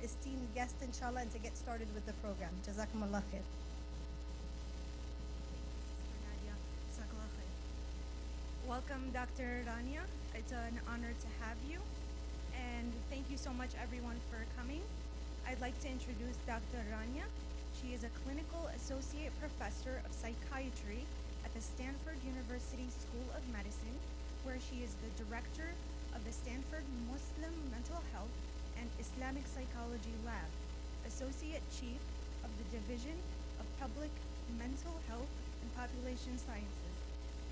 esteemed guest, inshallah, and to get started with the program. Jazakumullah khair. Thank you, Sister Nadia. Jazakallah khair. Welcome, Dr. Rania. It's an honor to have you. And thank you so much, everyone, for coming. I'd like to introduce Dr. Rania. She is a clinical associate professor of psychiatry at the Stanford University School of Medicine, where she is the director of the Stanford Muslim Mental Health and Islamic Psychology Lab, associate chief of the Division of Public Mental Health and Population Sciences,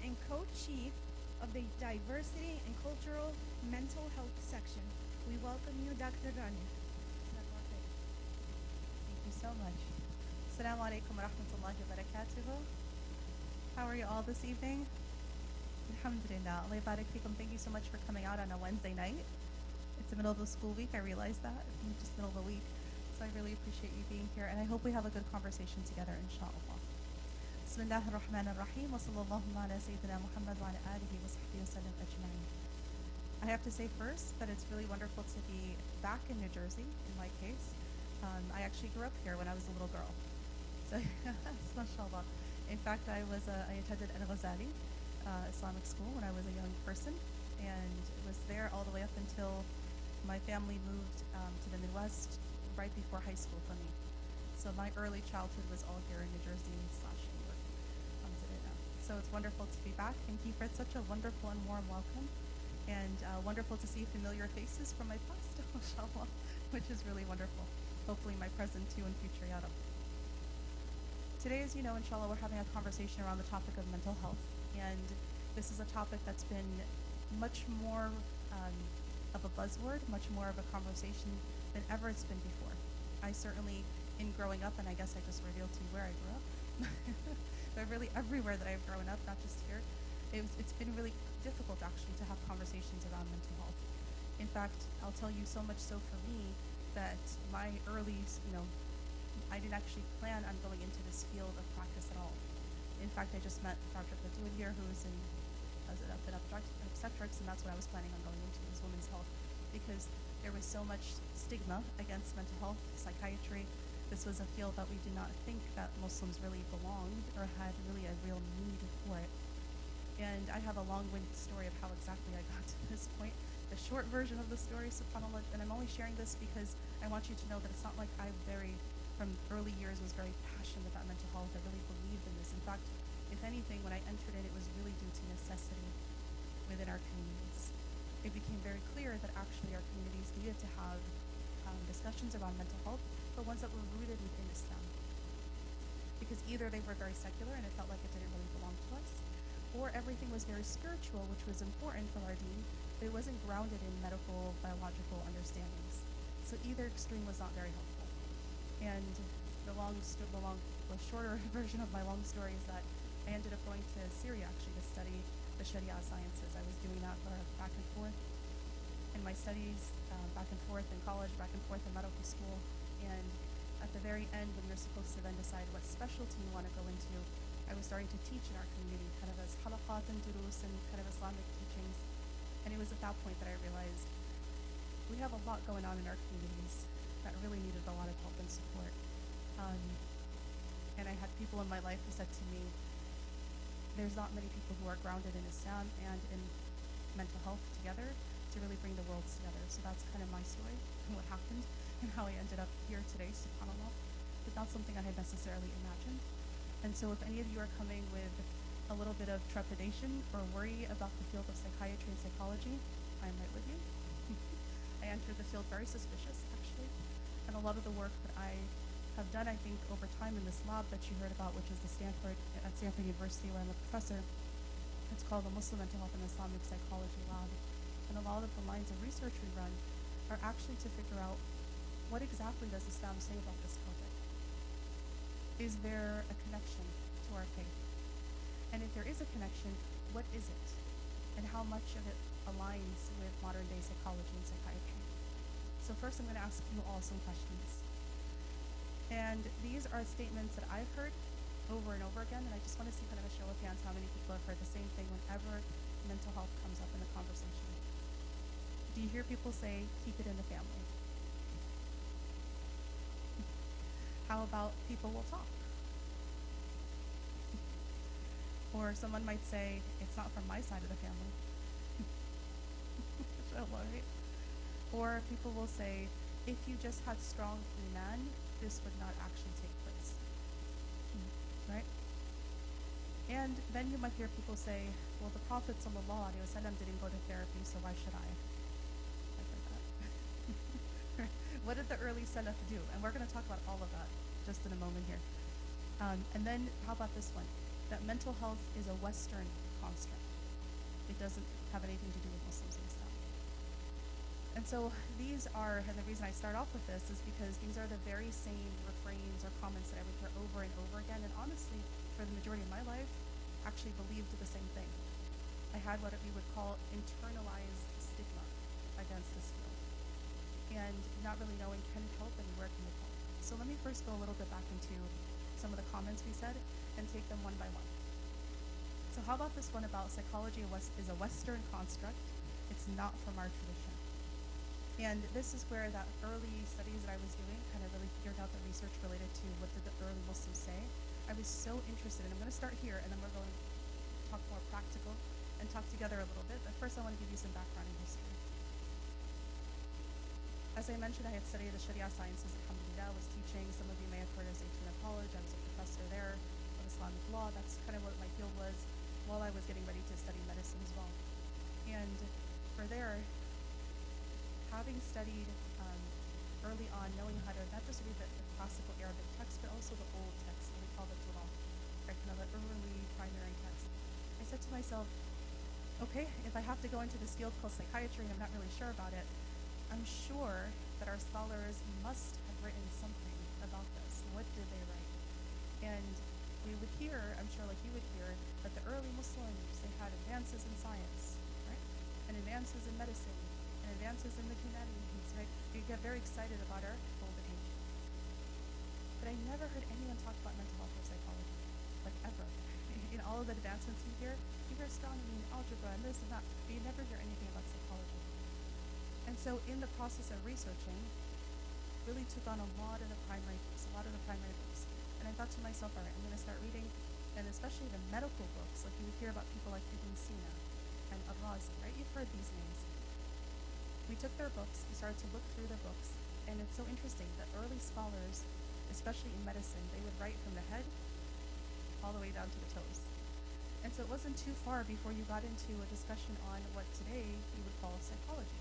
and co-chief of the Diversity and Cultural Mental Health section. We welcome you, Dr. Rania. Thank you so much. Assalamu alaikum wa rahmatullahi wa barakatuhu. How are you all this evening? Alhamdulillah. Allah yabarak fikum. Thank you so much for coming out on a Wednesday night. It's the middle of the school week. I realize that. It's just middle of the week. So I really appreciate you being here. And I hope we have a good conversation together, inshallah. Bismillah ar-Rahman ar-Rahim. Wa sallallahu ala Sayyidina Muhammad wa ala alihi wa sahbihi wa sallam ajma'in. I have to say first that it's really wonderful to be back in New Jersey, in my case. I actually grew up here when I was a little girl. So, mashallah. In fact, I attended Al-Ghazali Islamic school when I was a young person, and was there all the way up until my family moved to the Midwest right before high school for me. So my early childhood was all here in New Jersey / New York. So it's wonderful to be back. Thank you for such a wonderful and warm welcome, and wonderful to see familiar faces from my past, mashallah, which is really wonderful. Hopefully my present too and future, ya Rab. Today, as you know, inshallah, we're having a conversation around the topic of mental health, and this is a topic that's been much more of a buzzword, much more of a conversation than ever it's been before. I certainly, in growing up, and I guess I just revealed to you where I grew up, but really everywhere that I've grown up, not just here, it's been really difficult actually to have conversations around mental health. In fact, I'll tell you so much so for me that my early, I didn't actually plan on going into this field of practice at all. In fact, I just met Dr. Khadud here, who's in obstetrics, and that's what I was planning on going into, is women's health, because there was so much stigma against mental health, psychiatry. This was a field that we did not think that Muslims really belonged or had really a real need for it. And I have a long-winded story of how exactly I got to this point. The short version of the story, subhanAllah, and I'm only sharing this because I want you to know that it's not like from early years, was very passionate about mental health. I really believed in this. In fact, if anything, when I entered in, it was really due to necessity within our communities. It became very clear that actually our communities needed to have discussions around mental health, but ones that were rooted within Islam. Because either they were very secular and it felt like it didn't really belong to us, or everything was very spiritual, which was important from our deen, but it wasn't grounded in medical, biological understandings. So either extreme was not very helpful. And the shorter version of my long story is that I ended up going to Syria actually to study the Sharia sciences. I was doing that back and forth in my studies, back and forth in college, back and forth in medical school. And at the very end, when you're supposed to then decide what specialty you want to go into, I was starting to teach in our community, kind of as halaqat and durus and kind of Islamic teachings. And it was at that point that I realized we have a lot going on in our communities that really needed a lot of help and support. And I had people in my life who said to me, there's not many people who are grounded in Islam and in mental health together to really bring the worlds together. So that's kind of my story and what happened and how I ended up here today, subhanAllah. But not something I had necessarily imagined. And so if any of you are coming with a little bit of trepidation or worry about the field of psychiatry and psychology, I'm right with you. I entered the field very suspicious, actually. And a lot of the work that I have done, I think, over time in this lab that you heard about, which is at Stanford University, where I'm a professor, it's called the Muslim Mental Health and Islamic Psychology Lab. And a lot of the lines of research we run are actually to figure out what exactly does Islam say about this topic? Is there a connection to our faith? And if there is a connection, what is it? And how much of it aligns with modern day psychology and psychiatry? So first I'm going to ask you all some questions. And these are statements that I've heard over and over again, and I just want to see kind of a show of hands how many people have heard the same thing whenever mental health comes up in the conversation. Do you hear people say, keep it in the family? How about people will talk? Or someone might say, it's not from my side of the family. Inshallah, right? Or people will say, if you just had strong iman, this would not actually take place. Right? And then you might hear people say, well, the Prophet ﷺ didn't go to therapy, so why should I? I've heard that. What did the early Salaf do? And we're going to talk about all of that just in a moment here. And then how about this one? That mental health is a Western construct. It doesn't have anything to do with Muslims and Islam. And so these are, and the reason I start off with this is because these are the very same refrains or comments that I would hear over and over again. And honestly, for the majority of my life, actually believed the same thing. I had what we would call internalized stigma against this field. And not really knowing, can it help and where can it help? So let me first go a little bit back into some of the comments we said and take them one by one. So how about this one about psychology is a Western construct. It's not from our tradition. And this is where that early studies that I was doing kind of really figured out the research related to what did the early Muslims say. I was so interested, and I'm going to start here, and then we're going to talk more practical and talk together a little bit. But first I want to give you some background in history. As I mentioned, I had studied the Sharia sciences at Alhamdulillah, was teaching. Some of you may have heard of Zaytuna College. I was a professor there of Islamic law. That's kind of what my field was while I was getting ready to study medicine as well. And for there, having studied early on, knowing how to not just read the classical Arabic text, but also the old text, what we call the Turaf, right, kind of the early primary text. I said to myself, okay, if I have to go into this field called psychiatry and I'm not really sure about it, I'm sure that our scholars must have written something about this. What did they write? And we would hear, I'm sure like you would hear, that the early Muslims, they had advances in science, right? And advances in medicine, and advances in the humanities, right? We get very excited about our golden age. But I never heard anyone talk about mental health or psychology, like ever. In all of the advancements you hear astronomy and algebra and this and that, but you never hear anything about psychology. And so in the process of researching, really took on a lot of the primary books. And I thought to myself, all right, I'm going to start reading, and especially the medical books, like you would hear about people like Ibn Sina and Al-Razi, right? You've heard these names. We took their books, we started to look through their books, and it's so interesting that early scholars, especially in medicine, they would write from the head all the way down to the toes. And so it wasn't too far before you got into a discussion on what today you would call psychology.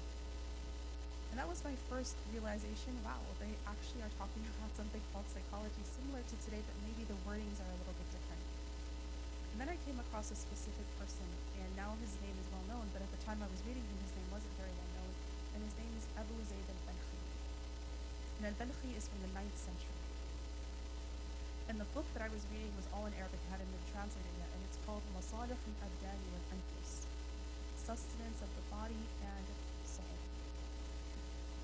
And that was my first realization, wow, they actually are talking about something called psychology similar to today, but maybe the wordings are a little bit different. And then I came across a specific person, and now his name is well known, but at the time I was reading him, his name wasn't very well known, and his name is Abu Zayd al-Balkhi. And al-Balkhi is from the 9th century. And the book that I was reading was all in Arabic, hadn't been translated yet, and it's called Masalih al-Abdani wal-Anfus, Sustenance of the Body and Soul.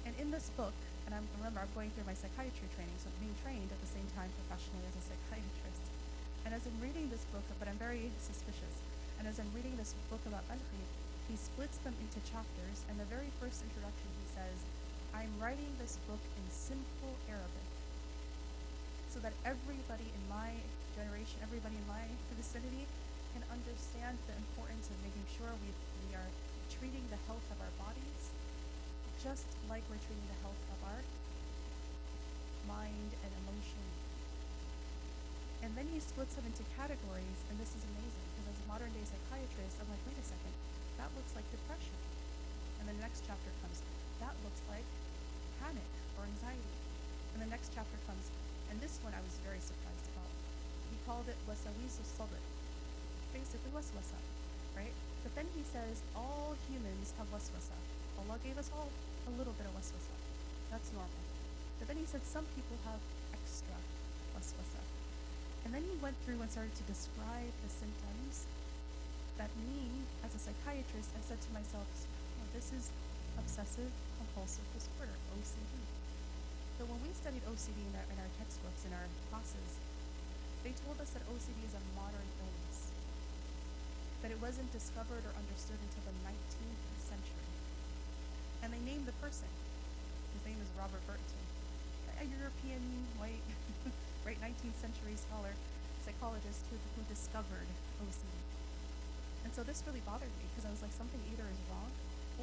And in this book, and remember I'm going through my psychiatry training, so I'm being trained at the same time professionally as a psychiatrist. And as I'm reading this book, but I'm very suspicious, and as I'm reading this book about Balkhi, he splits them into chapters, and the very first introduction he says, I'm writing this book in simple Arabic, so that everybody in my generation, everybody in my vicinity can understand the importance of making sure we are treating the health of our bodies just like we're treating the health of our mind and emotion. And then he splits them into categories, and this is amazing, because as a modern day psychiatrist, I'm like, wait a second, that looks like depression. And the next chapter comes, that looks like panic or anxiety. And the next chapter comes, and this one I was very surprised about. He called it wasawis as-sadr, basically waswasa, right? But then he says all humans have waswasa. Allah gave us all a little bit of waswasa. That's normal. But then he said some people have extra waswasa. And then he went through and started to describe the symptoms that me, as a psychiatrist, I said to myself, oh, this is obsessive compulsive disorder, OCD. But when we studied OCD in our textbooks, in our classes, they told us that OCD is a modern illness, that it wasn't discovered or understood until the 19th century. And they named the person. His name is Robert Burton, a European white contemporary scholar, psychologist who discovered OCD. And so this really bothered me because I was like, something either is wrong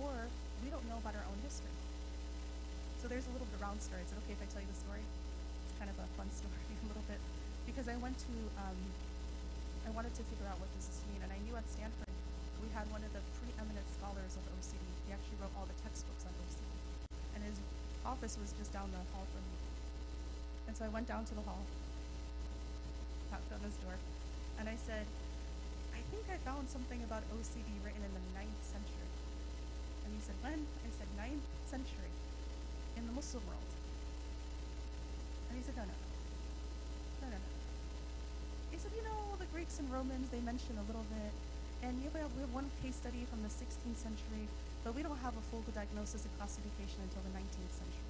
or we don't know about our own history. So there's a little bit round story. Is it okay if I tell you the story? It's kind of a fun story a little bit. Because I wanted to figure out what does this mean. And I knew at Stanford, we had one of the preeminent scholars of OCD. He actually wrote all the textbooks on OCD. And his office was just down the hall from me. And so I went down to the hall, knocked on his door, and I said, I think I found something about OCD written in the 9th century. And he said, when? I said, 9th century, in the Muslim world. And he said, no. He said, the Greeks and Romans, they mention a little bit, and we have one case study from the 16th century, but we don't have a full diagnosis and classification until the 19th century.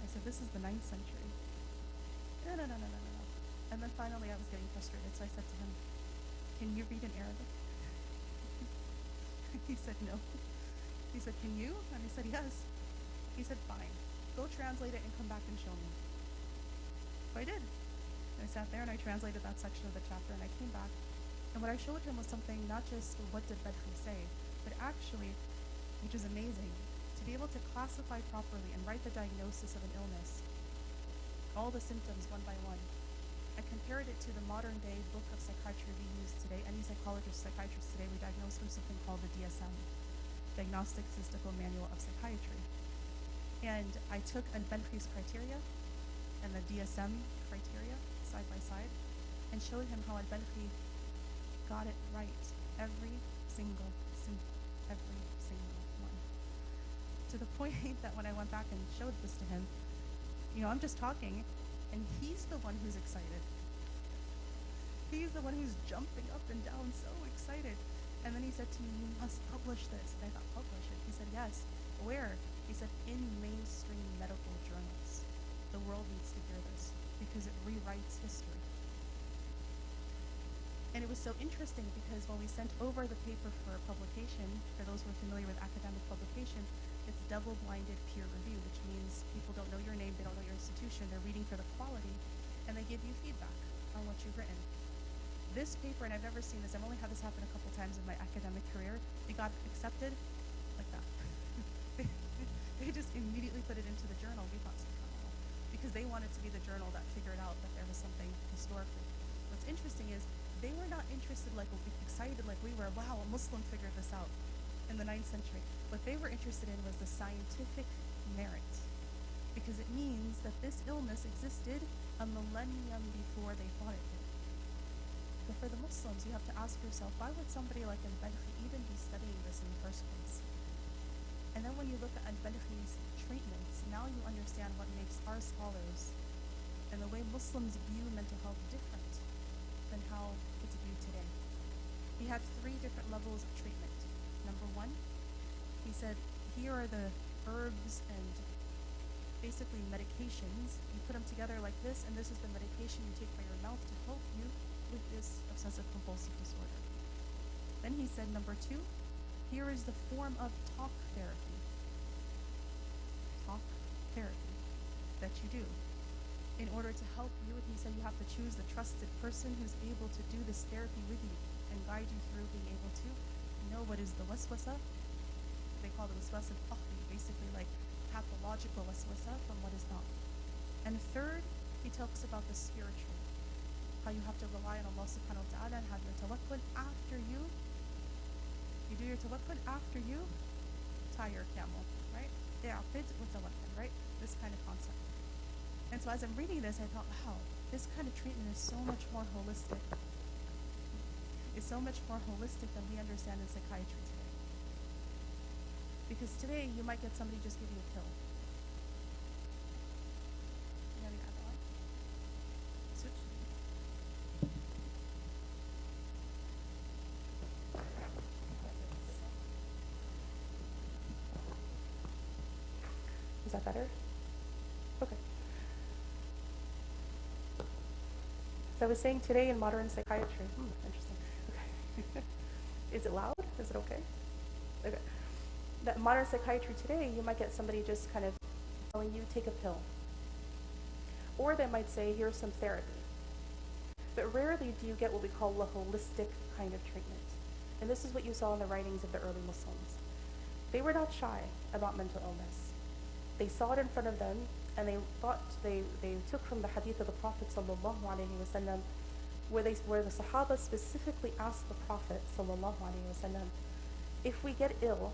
I said, this is the 9th century. No. And then finally I was getting frustrated, so I said to him, can you read in Arabic? He said, no. He said, can you? And I said, yes. He said, fine. Go translate it and come back and show me. So I did. I sat there and I translated that section of the chapter and I came back. And what I showed him was something, not just what did Badri say, but actually, which is amazing, to be able to classify properly and write the diagnosis of an illness, all the symptoms one by one. I compared it to the modern day book of psychiatry we use today. Any psychologist, psychiatrist today, we diagnose through something called the DSM, Diagnostic Statistical Manual of Psychiatry. And I took Al-Balkhi's criteria and the DSM criteria side by side and showed him how Al-Balkhi got it right every single symptom, every single one. To the point that when I went back and showed this to him, I'm just talking, and he's the one who's excited. He's the one who's jumping up and down, so excited. And then he said to me, you must publish this. And I thought, publish it? He said, yes. Where? He said, in mainstream medical journals. The world needs to hear this because it rewrites history. And it was so interesting because when we sent over the paper for publication, for those who are familiar with academic publication, it's double-blinded peer review, which means people don't know your name, they don't know your institution, they're reading for the quality, and they give you feedback on what you've written. This paper, and I've never seen this, I've only had this happen a couple times in my academic career, it got accepted like that. They just immediately put it into the journal. We thought, oh, because they wanted to be the journal that figured out that there was something historically. What's interesting is they were not interested excited like we were, wow, a Muslim figured this out in the 9th century. What they were interested in was the scientific merit, because it means that this illness existed a millennium before they thought it did. But for the Muslims, you have to ask yourself, why would somebody like Al-Balkhi even be studying this in the first place? And then when you look at Al-Balkhi's treatments, now you understand what makes our scholars and the way Muslims view mental health different than how it's viewed today. He had 3 different levels of treatment. Number 1, he said, here are the herbs and basically medications. You put them together like this, and this is the medication you take by your mouth to help you with this obsessive compulsive disorder. Then he said, number 2, here is the form of talk therapy. Talk therapy that you do. In order to help you, he said you have to choose the trusted person who's able to do this therapy with you and guide you through being able to know what is the waswasa. They call it waswasa al-tahri, basically like pathological waswasa from what is not. And third, he talks about the spiritual, how you have to rely on Allah subhanahu wa ta'ala and have your tawakkul after you do your tawakkul after you tie your camel, right? I'aqid wa tawakkul, right? This kind of concept. And so as I'm reading this, I thought, wow, this kind of treatment is so much more holistic. It's so much more holistic than we understand in psychiatry today. Because today, you might get somebody just give you a pill. You know, the other one? Switch. Is that better? Okay. So I was saying today in modern psychiatry, interesting. Okay. Is it loud? Is it okay? Okay. That modern psychiatry today, you might get somebody just kind of telling you take a pill. Or they might say, here's some therapy. But rarely do you get what we call a holistic kind of treatment. And this is what you saw in the writings of the early Muslims. They were not shy about mental illness. They saw it in front of them, and they thought they took from the hadith of the Prophet sallallahu alaihi wasallam, where the Sahaba specifically asked the Prophet sallallahu alaihi wasallam, if we get ill,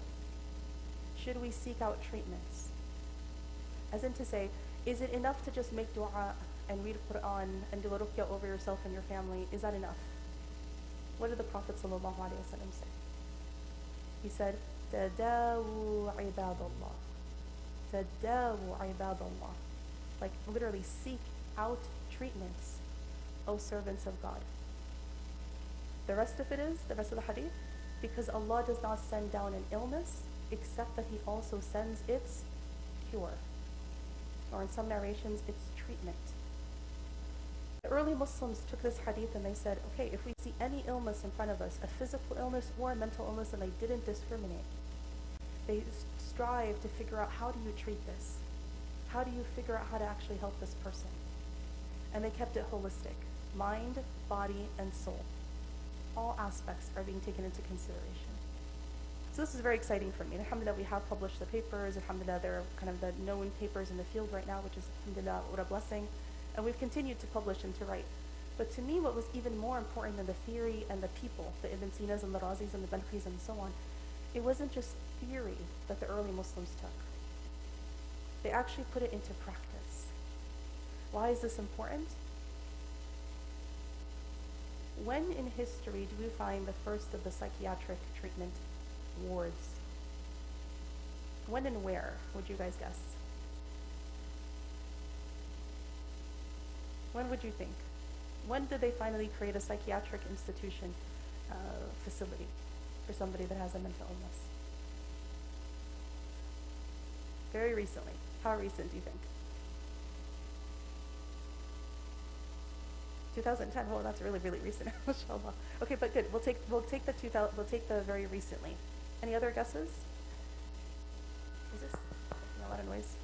should we seek out treatments? As in to say, is it enough to just make dua and read Quran and do a ruqya over yourself and your family? Is that enough? What did the Prophet sallallahu alaihi wasallam say? He said, "Tadawu ibadallah." Tadawu ibadallah. Like literally seek out treatments, O servants of God. The rest of the hadith, because Allah does not send down an illness except that He also sends its cure. Or in some narrations, its treatment. The early Muslims took this hadith and they said, okay, if we see any illness in front of us, a physical illness or a mental illness, and they didn't discriminate, they strive to figure out, how do you treat this? How do you figure out how to actually help this person? And they kept it holistic. Mind, body, and soul. All aspects are being taken into consideration. So this is very exciting for me. Alhamdulillah, we have published the papers. Alhamdulillah, they're kind of the known papers in the field right now, which is, alhamdulillah, what a blessing. And we've continued to publish and to write. But to me, what was even more important than the theory and the people, the Ibn Sinas and the Razis and the Balkhis and so on, it wasn't just theory that the early Muslims took. They actually put it into practice. Why is this important? When in history do we find the first of the psychiatric treatment wards? When and where, would you guys guess? When would you think? When did they finally create a psychiatric institution facility for somebody that has a mental illness? Very recently. How recent do you think? 2010. Well, that's really, really recent. Mashallah. Okay, but good. We'll take the very recently. Any other guesses? Is this making a lot of noise?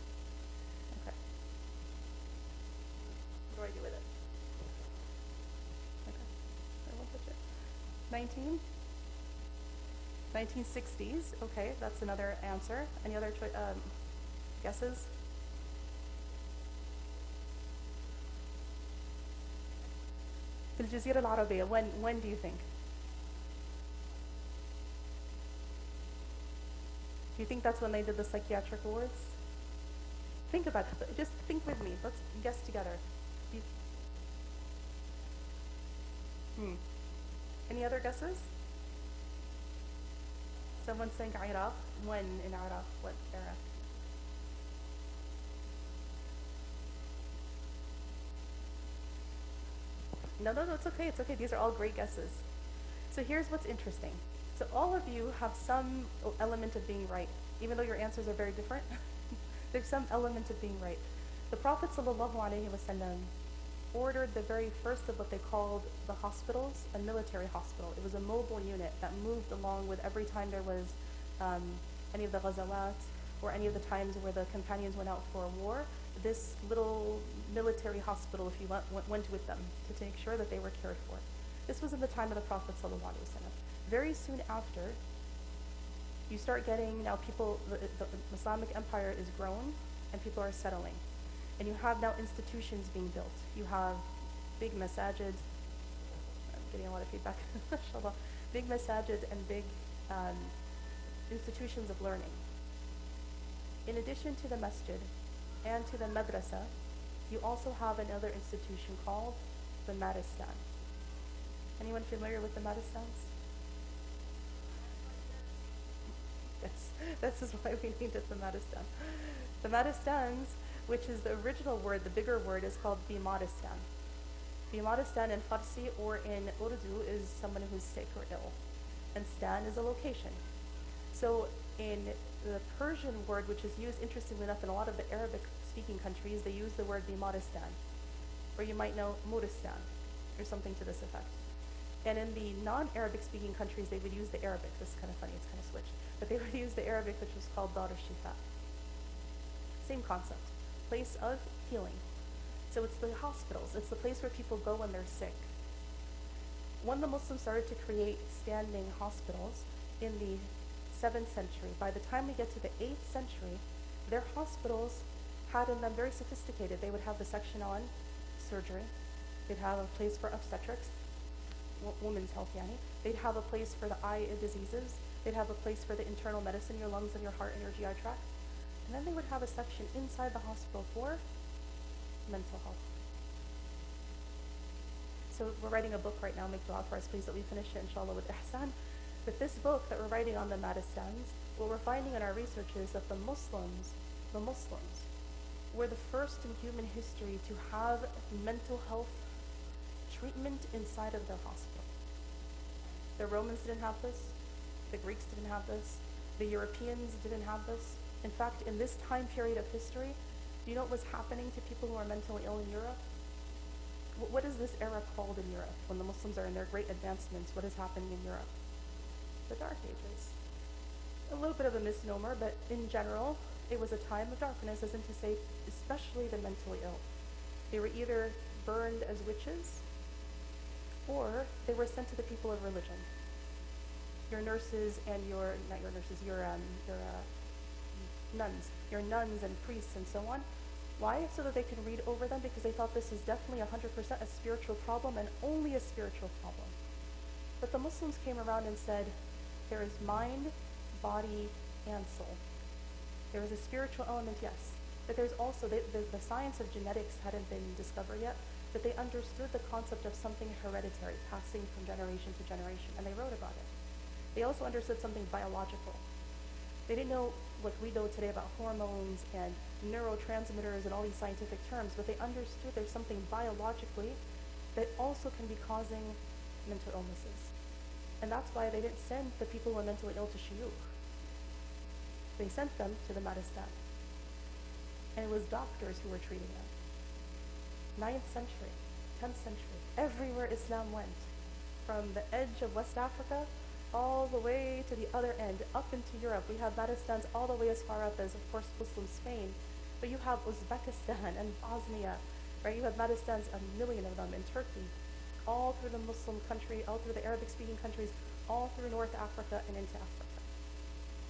Okay. What do I do with it? Okay. I won't touch it. 1960s. Okay, that's another answer. Any other guesses? في الجزيرة العربية. When do you think? Do you think that's when they did the psychiatric wards? Think about it. Just think with me. Let's guess together. Any other guesses? Someone's saying Iraq. When in Iraq? What era? No, it's okay. It's okay. These are all great guesses. So here's what's interesting. So all of you have some element of being right, even though your answers are very different. There's some element of being right. The Prophet ﷺ ordered the very first of what they called the hospitals, a military hospital. It was a mobile unit that moved along with every time there was any of the ghazawat or any of the times where the companions went out for a war. This little military hospital, if you went with them to make sure that they were cared for. This was in the time of the Prophet ﷺ. Very soon after, you start getting, now people, the Islamic empire is grown and people are settling. And you have now institutions being built. You have big masajid, I'm getting a lot of feedback, mashallah, big masajid and big institutions of learning. In addition to the masjid and to the madrasa, you also have another institution called the Maristan. Anyone familiar with the Maristans? Yes, this is why we named it the Maristan. The Maristans, which is the original word, the bigger word, is called Bimaristan. Bimaristan in Farsi or in Urdu is someone who's sick or ill. And stan is a location. So in the Persian word, which is used, interestingly enough, in a lot of the Arabic-speaking countries, they use the word Bimaristan. Or you might know Muristan, or something to this effect. And in the non-Arabic speaking countries, they would use the Arabic. This is kind of funny, it's kind of switched. But they would use the Arabic, which was called Dar al-Shifa. Same concept, place of healing. So it's the hospitals, it's the place where people go when they're sick. When the Muslims started to create standing hospitals in the 7th century, by the time we get to the 8th century, their hospitals had in them very sophisticated. They would have the section on surgery. They'd have a place for obstetrics, women's health, yani. They'd have a place for the eye diseases. They'd have a place for the internal medicine, your lungs and your heart and your GI tract. And then they would have a section inside the hospital for mental health. So we're writing a book right now, make dua for us please that we finish it inshallah with ihsan. But this book that we're writing on the Madistans, what we're finding in our research is that the Muslims were the first in human history to have mental health treatment inside of their hospital. The Romans didn't have this, the Greeks didn't have this, the Europeans didn't have this. In fact, in this time period of history, do you know what was happening to people who are mentally ill in Europe? What is this era called in Europe? When the Muslims are in their great advancements, what is happening in Europe? The Dark Ages. A little bit of a misnomer, but in general, it was a time of darkness, as in to say, especially the mentally ill. They were either burned as witches, or they were sent to the people of religion. Your nurses and your nuns and priests and so on. Why? So that they can read over them, because they thought this is definitely 100% a spiritual problem and only a spiritual problem. But the Muslims came around and said, there is mind, body, and soul. There is a spiritual element, yes, but there's also, the science of genetics hadn't been discovered yet, but they understood the concept of something hereditary, passing from generation to generation, and they wrote about it. They also understood something biological. They didn't know what we know today about hormones and neurotransmitters and all these scientific terms, but they understood there's something biologically that also can be causing mental illnesses. And that's why they didn't send the people who were mentally ill to shuyukh. They sent them to the Madistan. And it was doctors who were treating them. 9th century, 10th century, everywhere Islam went, from the edge of West Africa all the way to the other end, up into Europe. We have Madistans all the way as far up as, of course, Muslim Spain. But you have Uzbekistan and Bosnia, right? You have Madistans, a million of them in Turkey, all through the Muslim country, all through the Arabic-speaking countries, all through North Africa and into Africa.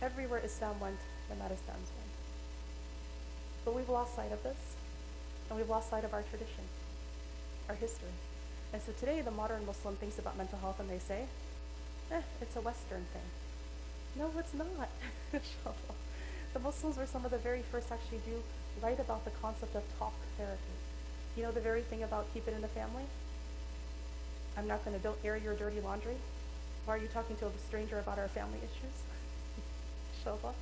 Everywhere Islam went, the Madistans went. But we've lost sight of this, and we've lost sight of our tradition, our history. And so today, the modern Muslim thinks about mental health and they say, it's a Western thing. No, it's not. The Muslims were some of the very first actually to write about the concept of talk therapy. You know the very thing about keep it in the family? Don't air your dirty laundry. Why are you talking to a stranger about our family issues? Inshallah,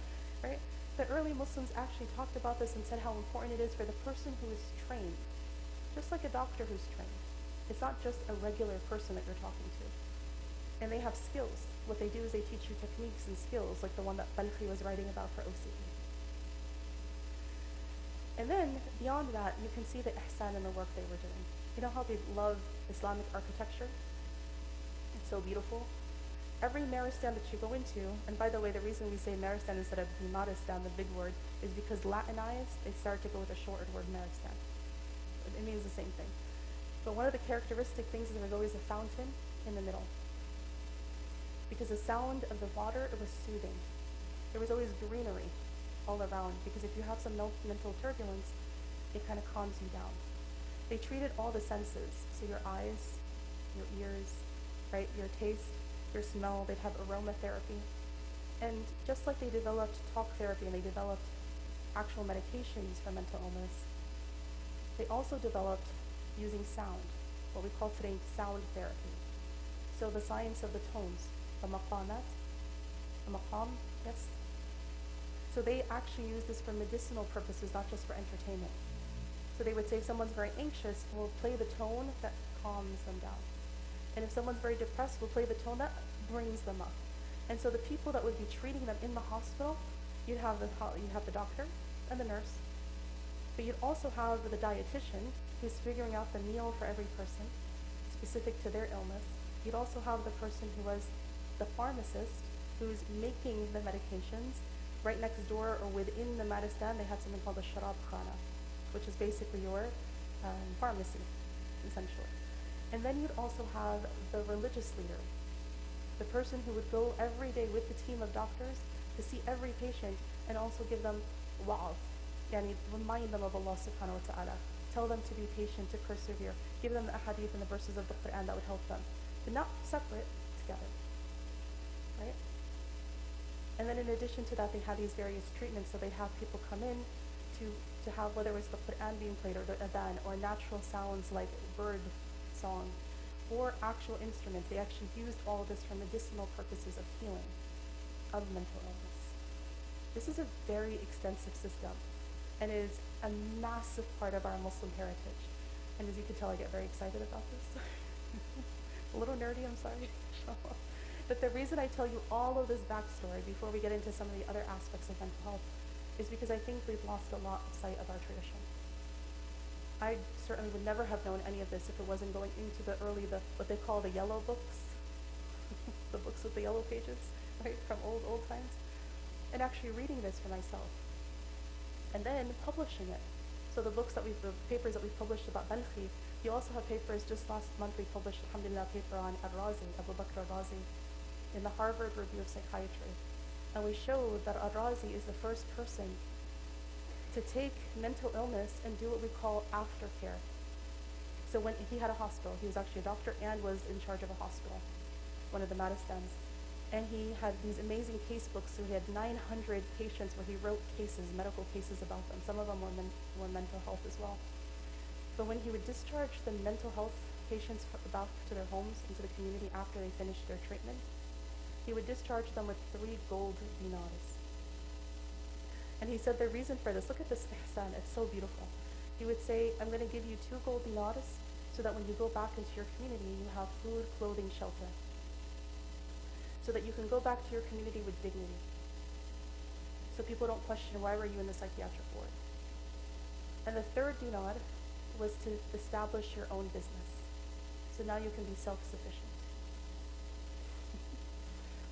right? The early Muslims actually talked about this and said how important it is for the person who is trained, just like a doctor who's trained. It's not just a regular person that you're talking to. And they have skills. What they do is they teach you techniques and skills, like the one that Balkhi was writing about for OCD. And then, beyond that, you can see the ihsan in the work they were doing. You know how they love Islamic architecture? It's so beautiful. Every Maristan that you go into, and by the way, the reason we say Maristan instead of Maristan, the big word, is because Latinized, they start to go with a shorter word, Maristan. It means the same thing. But one of the characteristic things is there was always a fountain in the middle. Because the sound of the water, it was soothing. There was always greenery all around, because if you have some mental turbulence, it kind of calms you down. They treated all the senses, so your eyes, your ears, right, your taste, your smell. They'd have aromatherapy. And just like they developed talk therapy and they developed actual medications for mental illness, they also developed using sound, what we call today sound therapy. So the science of the tones, the maqamat, the maqam, yes? So they actually use this for medicinal purposes, not just for entertainment. So they would say if someone's very anxious, we'll play the tone that calms them down. And if someone's very depressed, we'll play the tone that brings them up. And so the people that would be treating them in the hospital, you'd have the doctor and the nurse, but you'd also have the dietitian who's figuring out the meal for every person, specific to their illness. You'd also have the person who was the pharmacist who's making the medications. Right next door or within the Madistan, they had something called the sharab khana, which is basically your pharmacy, essentially. And then you'd also have the religious leader, the person who would go every day with the team of doctors to see every patient and also give them wa'af, yani remind them of Allah subhanahu wa ta'ala, tell them to be patient, to persevere, give them the ahadith and the verses of the Quran that would help them, but not separate, together, right? And then in addition to that, they had these various treatments. So they'd have people come in to have, whether it was the Quran being played or the adhan or natural sounds like bird song or actual instruments. They actually used all of this for medicinal purposes of healing of mental illness. This is a very extensive system and is a massive part of our Muslim heritage. And as you can tell, I get very excited about this. A little nerdy, I'm sorry. But the reason I tell you all of this backstory before we get into some of the other aspects of mental health is because I think we've lost a lot of sight of our tradition. I certainly would never have known any of this if it wasn't going into the what they call the yellow books, the books with the yellow pages, right, from old times, and actually reading this for myself, and then publishing it. So the papers that we published about Balkhi, you also have papers. Just last month we published, alhamdulillah, a paper on Al-Razi, Abu Bakr Al-Razi, in the Harvard Review of Psychiatry. And we showed that Al-Razi is the first person to take mental illness and do what we call aftercare. So when he had a hospital, he was actually a doctor and was in charge of a hospital, one of the Madistans. And he had these amazing case books. So he had 900 patients where he wrote cases, medical cases about them. Some of them were mental health as well. But when he would discharge the mental health patients back to their homes, into the community after they finished their treatment, he would discharge them with 3 gold dinars. And he said the reason for this, look at this ihsan, it's so beautiful. He would say, I'm going to give you 2 gold dinars so that when you go back into your community, you have food, clothing, shelter. So that you can go back to your community with dignity. So people don't question, why were you in the psychiatric ward? And the 3rd dinar was to establish your own business. So now you can be self-sufficient.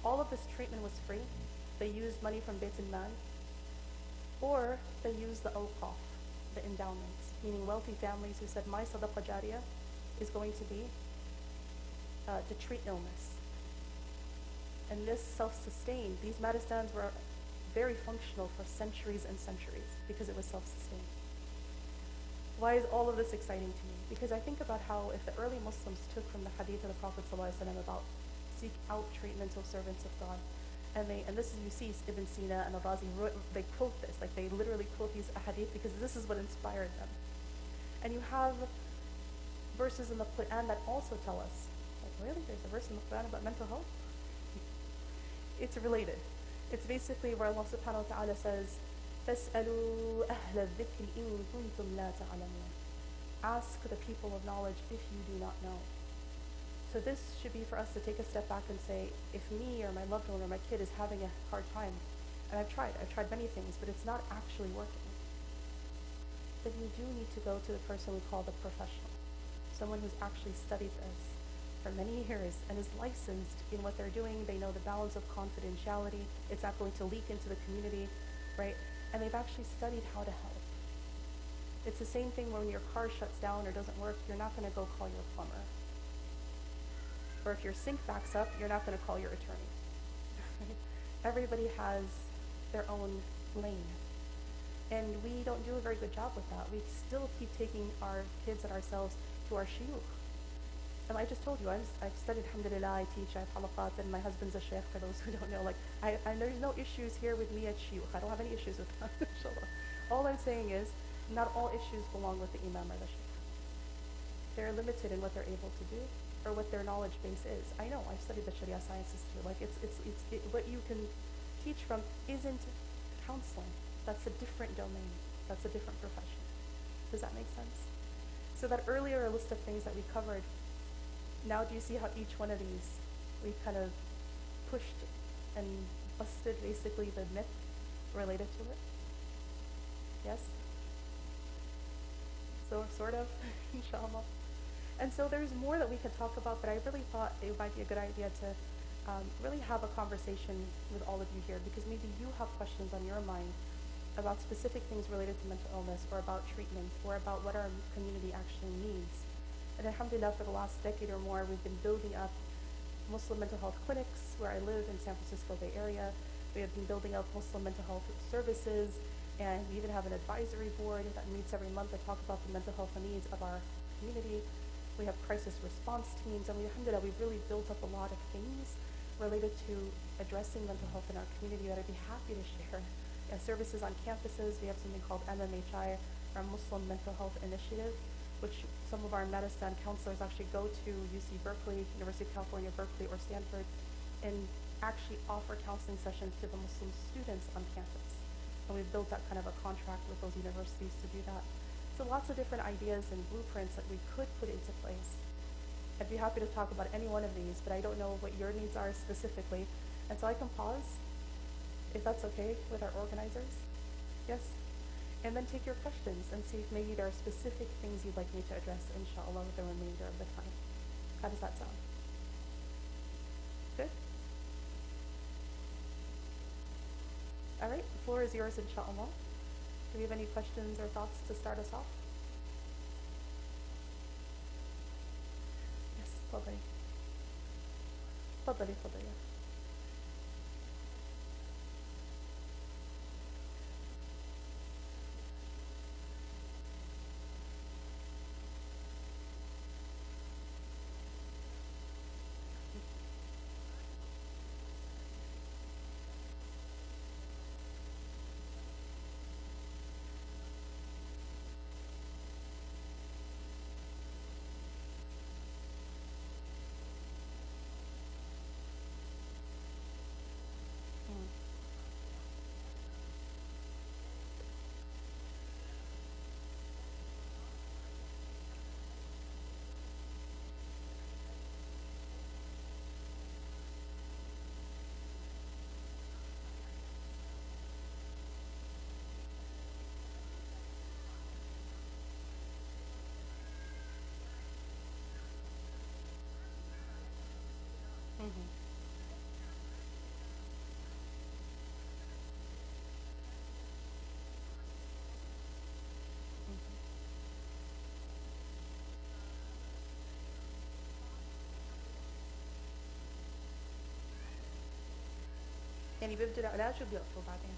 All of this treatment was free. They used money from Bayt al-Mal, or they used the awqaf, the endowments, meaning wealthy families who said, my sadaqah jariyah is going to be to treat illness. And this self-sustained, these Madistans were very functional for centuries and centuries because it was self-sustained. Why is all of this exciting to me? Because I think about how if the early Muslims took from the hadith of the Prophet ﷺ about seek out treatmental servants of God, and this is, you see Ibn Sina and Al-Razi, they quote this, like they literally quote these hadith because this is what inspired them. And you have verses in the Quran that also tell us, like really, there's a verse in the Quran about mental health? It's related. It's basically where Allah subhanahu wa ta'ala says, فَاسْأَلُوا أَهْلَ الذِّكْرِ إِن كُنْتُمْ لَا تَعْلَمُونَ. Ask the people of knowledge if you do not know. So this should be for us to take a step back and say, if me or my loved one or my kid is having a hard time, and I've tried many things, but it's not actually working, then you do need to go to the person we call the professional, someone who's actually studied this for many years and is licensed in what they're doing. They know the balance of confidentiality. It's not going to leak into the community, right? And they've actually studied how to help. It's the same thing when your car shuts down or doesn't work, you're not going to go call your plumber. Or if your sink backs up, you're not going to call your attorney. Everybody has their own lane. And we don't do a very good job with that. We still keep taking our kids and ourselves to our shuyukh. And I just told you, I've studied, alhamdulillah, I teach, I have halaqat, and my husband's a sheikh, for those who don't know. Like, there's no issues here with me at shuyukh. I don't have any issues with that, inshallah. All I'm saying is, not all issues belong with the imam or the sheikh. They're limited in what they're able to do, or what their knowledge base is. I know, I've studied the Sharia sciences too. Like, what you can teach from isn't counseling. That's a different domain. That's a different profession. Does that make sense? So that earlier list of things that we covered, now do you see how each one of these, we kind of pushed and busted basically the myth related to it? Yes? So, sort of, inshallah. And so there's more that we could talk about, but I really thought it might be a good idea to really have a conversation with all of you here, because maybe you have questions on your mind about specific things related to mental illness, or about treatment, or about what our community actually needs. And alhamdulillah, for the last decade or more, we've been building up Muslim mental health clinics where I live in San Francisco Bay Area. We have been building up Muslim mental health services, and we even have an advisory board that meets every month to talk about the mental health needs of our community. We have crisis response teams, and alhamdulillah, we've really built up a lot of things related to addressing mental health in our community that I'd be happy to share. Services on campuses, we have something called MMHI, our Muslim Mental Health Initiative, which some of our Medistan counselors actually go to UC Berkeley, University of California, Berkeley, or Stanford, and actually offer counseling sessions to the Muslim students on campus. And we've built that kind of a contract with those universities to do that. So lots of different ideas and blueprints that we could put into place. I'd be happy to talk about any one of these, but I don't know what your needs are specifically. And so I can pause, if that's okay with our organizers. Yes? And then take your questions and see if maybe there are specific things you'd like me to address, inshallah, with the remainder of the time. How does that sound? Good? All right, the floor is yours, inshallah. Do we have any questions or thoughts to start us off? Yes, تفضلي. تفضلي تفضلي. Mm-hmm. يعني بيبدوا العلاج وبيقفوا بعدين.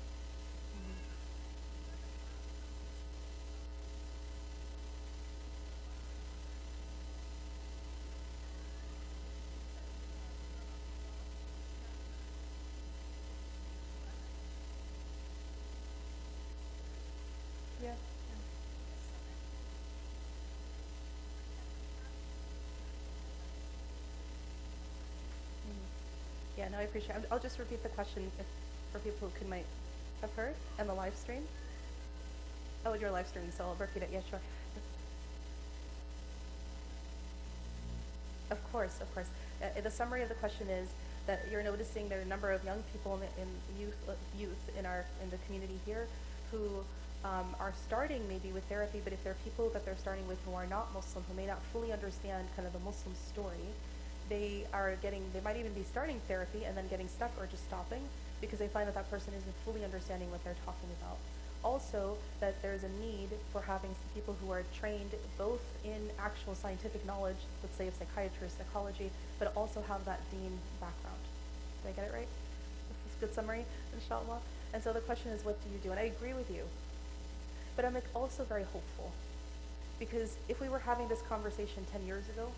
Yeah. Yeah, no, I appreciate it. I'll just repeat the question if for people who might have heard and the live stream. Oh, your live stream, so I'll repeat it. Yeah, sure. Of course, of course. The summary of the question is that you're noticing there are a number of young people in youth in the community here who are starting maybe with therapy, but if there are people that they're starting with who are not Muslim, who may not fully understand kind of the Muslim story, they might even be starting therapy and then getting stuck or just stopping because they find that that person isn't fully understanding what they're talking about. Also, that there's a need for having people who are trained both in actual scientific knowledge, let's say of psychiatry or psychology, but also have that deen background. Did I get it right? That's a good summary, inshallah. And so the question is, what do you do? And I agree with you. But I'm also very hopeful. Because if we were having this conversation 10 years ago,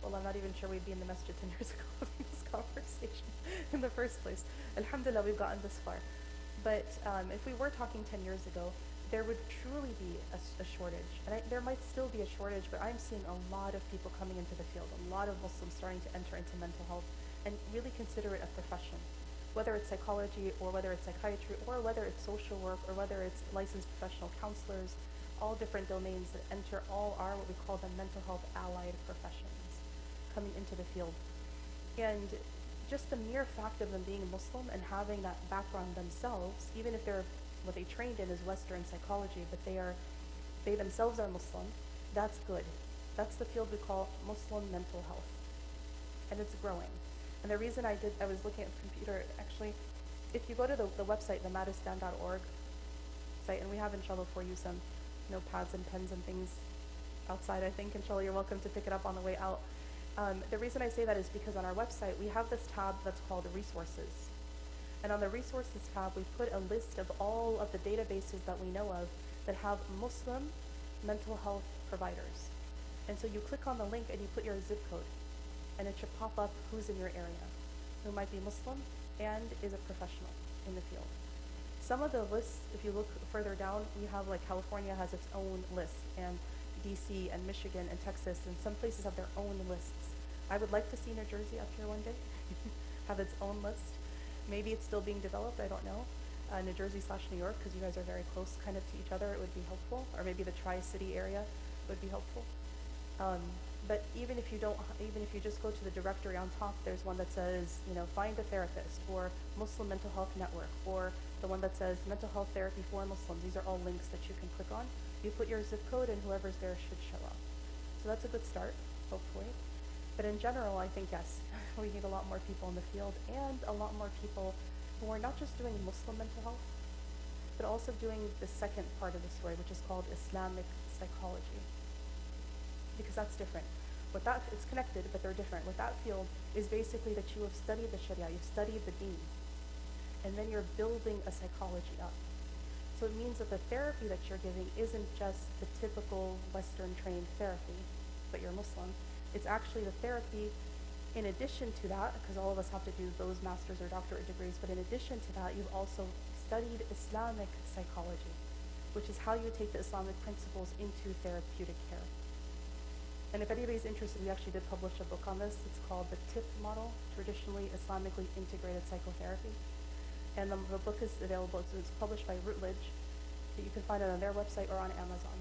well, I'm not even sure we'd be in the masjid 10 years ago having this conversation in the first place. Alhamdulillah, we've gotten this far. But if we were talking 10 years ago, there would truly be a shortage. And there might still be a shortage, but I'm seeing a lot of people coming into the field, a lot of Muslims starting to enter into mental health and really consider it a profession. Whether it's psychology or whether it's psychiatry or whether it's social work or whether it's licensed professional counselors, all different domains that enter all are what we call the mental health allied professions coming into the field. And just the mere fact of them being Muslim and having that background themselves, even if what they trained in is Western psychology, but they themselves are Muslim, that's good. That's the field we call Muslim mental health. And it's growing. And the reason I was looking at the computer, actually, if you go to the website, the madistan.org site, and we have inshallah for you some notepads and pens and things outside, I think. Inshallah, you're welcome to pick it up on the way out. The reason I say that is because on our website, we have this tab that's called Resources. And on the Resources tab, we put a list of all of the databases that we know of that have Muslim mental health providers. And so you click on the link and you put your zip code, and it should pop up who's in your area, who might be Muslim and is a professional in the field. Some of the lists, if you look further down, we have like California has its own list, and DC and Michigan and Texas, and some places have their own lists. I would like to see New Jersey up here one day, have its own list. Maybe it's still being developed, I don't know. New Jersey/New York, because you guys are very close kind of to each other, it would be helpful. Or maybe the Tri-City area would be helpful. But even if you just go to the directory on top, there's one that says, find a therapist, or Muslim Mental Health Network, or the one that says mental health therapy for Muslims. These are all links that you can click on. You put your zip code and whoever's there should show up. So that's a good start, hopefully. But in general, I think yes, we need a lot more people in the field, and a lot more people who are not just doing Muslim mental health, but also doing the second part of the story, which is called Islamic psychology. Because that's different. It's connected, but they're different. What that field is basically that you have studied the Sharia, you've studied the deen, and then you're building a psychology up. So it means that the therapy that you're giving isn't just the typical Western trained therapy, but you're Muslim. It's actually the therapy in addition to that, because all of us have to do those master's or doctorate degrees, but in addition to that, you've also studied Islamic psychology, which is how you take the Islamic principles into therapeutic care. And if anybody's interested, we actually did publish a book on this. It's called The TIP Model, Traditionally Islamically Integrated Psychotherapy. And the book is available, it's published by Routledge. You can find it on their website or on Amazon.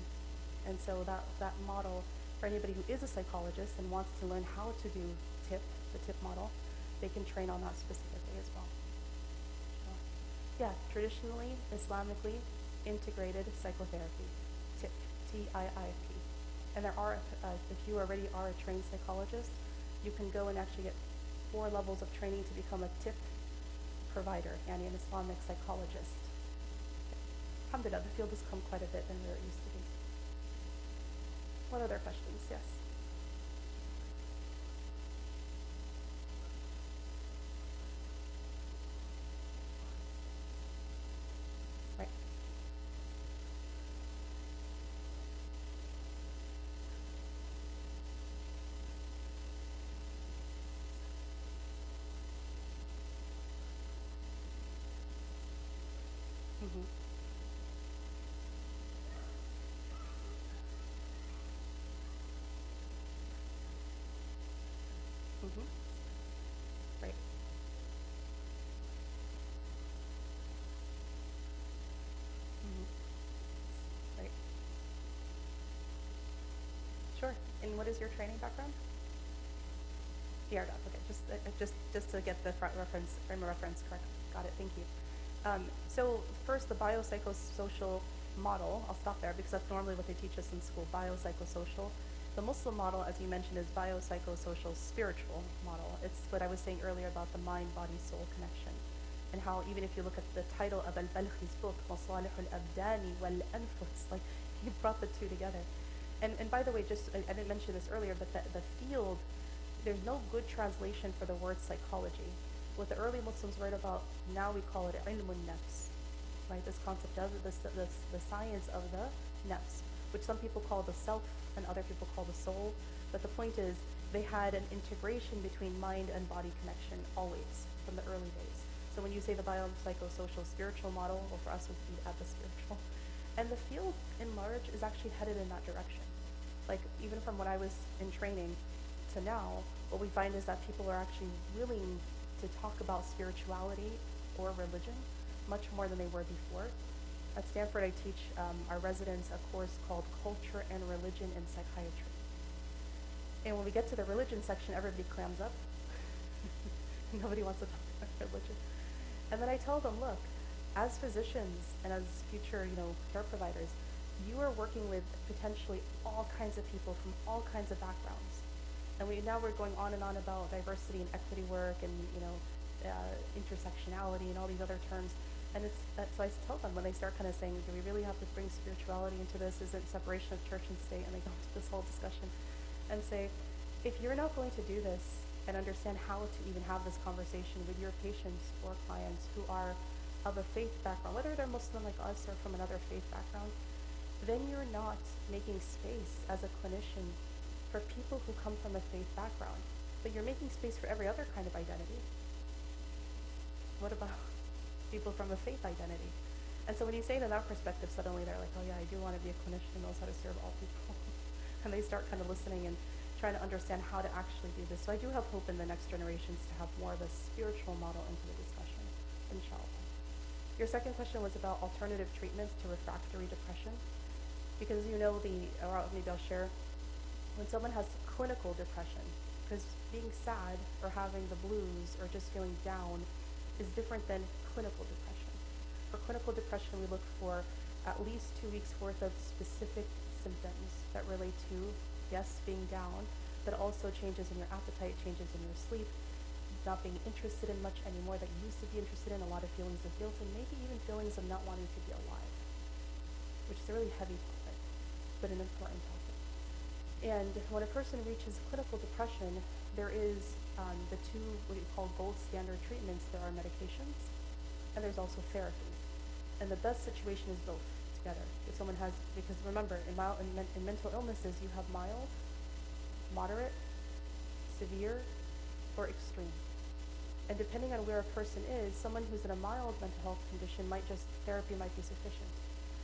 And so that model, for anybody who is a psychologist and wants to learn how to do TIP, the TIP model, they can train on that specifically as well. So, yeah, traditionally, Islamically integrated psychotherapy, TIP, T-I-I-P. And there are, if you already are a trained psychologist, you can go and actually get 4 levels of training to become a TIP provider, and an Islamic psychologist. Alhamdulillah, the field has come quite a bit than where it used to be. What other questions? Yes. Right. Mm-hmm. Mm-hmm. Right. Mm-hmm. Right. Sure. And what is your training background? ERDOC. Okay. Just to get the frame of reference correct. Got it. Thank you. So first, the biopsychosocial model. I'll stop there because that's normally what they teach us in school. Biopsychosocial. The Muslim model, as you mentioned, is biopsychosocial spiritual model. It's what I was saying earlier about the mind-body-soul connection, and how even if you look at the title of Al-Balkhi's book, Masalih al-Abdani wal-Anfus, like he brought the two together. And by the way, I didn't mention this earlier, but the field, there's no good translation for the word psychology. What the early Muslims wrote about, now we call it ilmun nafs, right? This concept of the science of the nafs, which some people call the self and other people call the soul. But the point is, they had an integration between mind and body connection always from the early days. So when you say the biopsychosocial spiritual model, well, for us it would be at the spiritual. And the field in large is actually headed in that direction. Like even from when I was in training to now, what we find is that people are actually willing to talk about spirituality or religion much more than they were before. At Stanford, I teach our residents a course called Culture and Religion in Psychiatry. And when we get to the religion section, everybody clams up. Nobody wants to talk about religion. And then I tell them, look, as physicians and as future, care providers, you are working with potentially all kinds of people from all kinds of backgrounds. And now we're going on and on about diversity and equity work and intersectionality and all these other terms. And that's why I tell them when they start kind of saying, do we really have to bring spirituality into this? Is it separation of church and state? And they go into this whole discussion and say, if you're not going to do this and understand how to even have this conversation with your patients or clients who are of a faith background, whether they're Muslim like us or from another faith background, then you're not making space as a clinician for people who come from a faith background, but you're making space for every other kind of identity. What about people from a faith identity? And so when you say it in that perspective, suddenly they're like, oh yeah, I do want to be a clinician who knows how to serve all people. And they start kind of listening and trying to understand how to actually do this. So I do have hope in the next generations to have more of a spiritual model into the discussion, inshallah. Your second question was about alternative treatments to refractory depression. Because you know, maybe I'll share, when someone has clinical depression, because being sad or having the blues or just feeling down is different than clinical depression. For clinical depression, we look for at least 2 weeks worth of specific symptoms that relate to, yes, being down, but also changes in your appetite, changes in your sleep, not being interested in much anymore that you used to be interested in, a lot of feelings of guilt, and maybe even feelings of not wanting to be alive, which is a really heavy topic, but an important topic. And when a person reaches clinical depression, there is the two, what you call gold standard treatments. There are medications, and there's also therapy. And the best situation is both together. If someone has, because remember, in mental illnesses, you have mild, moderate, severe, or extreme. And depending on where a person is, someone who's in a mild mental health condition therapy might be sufficient.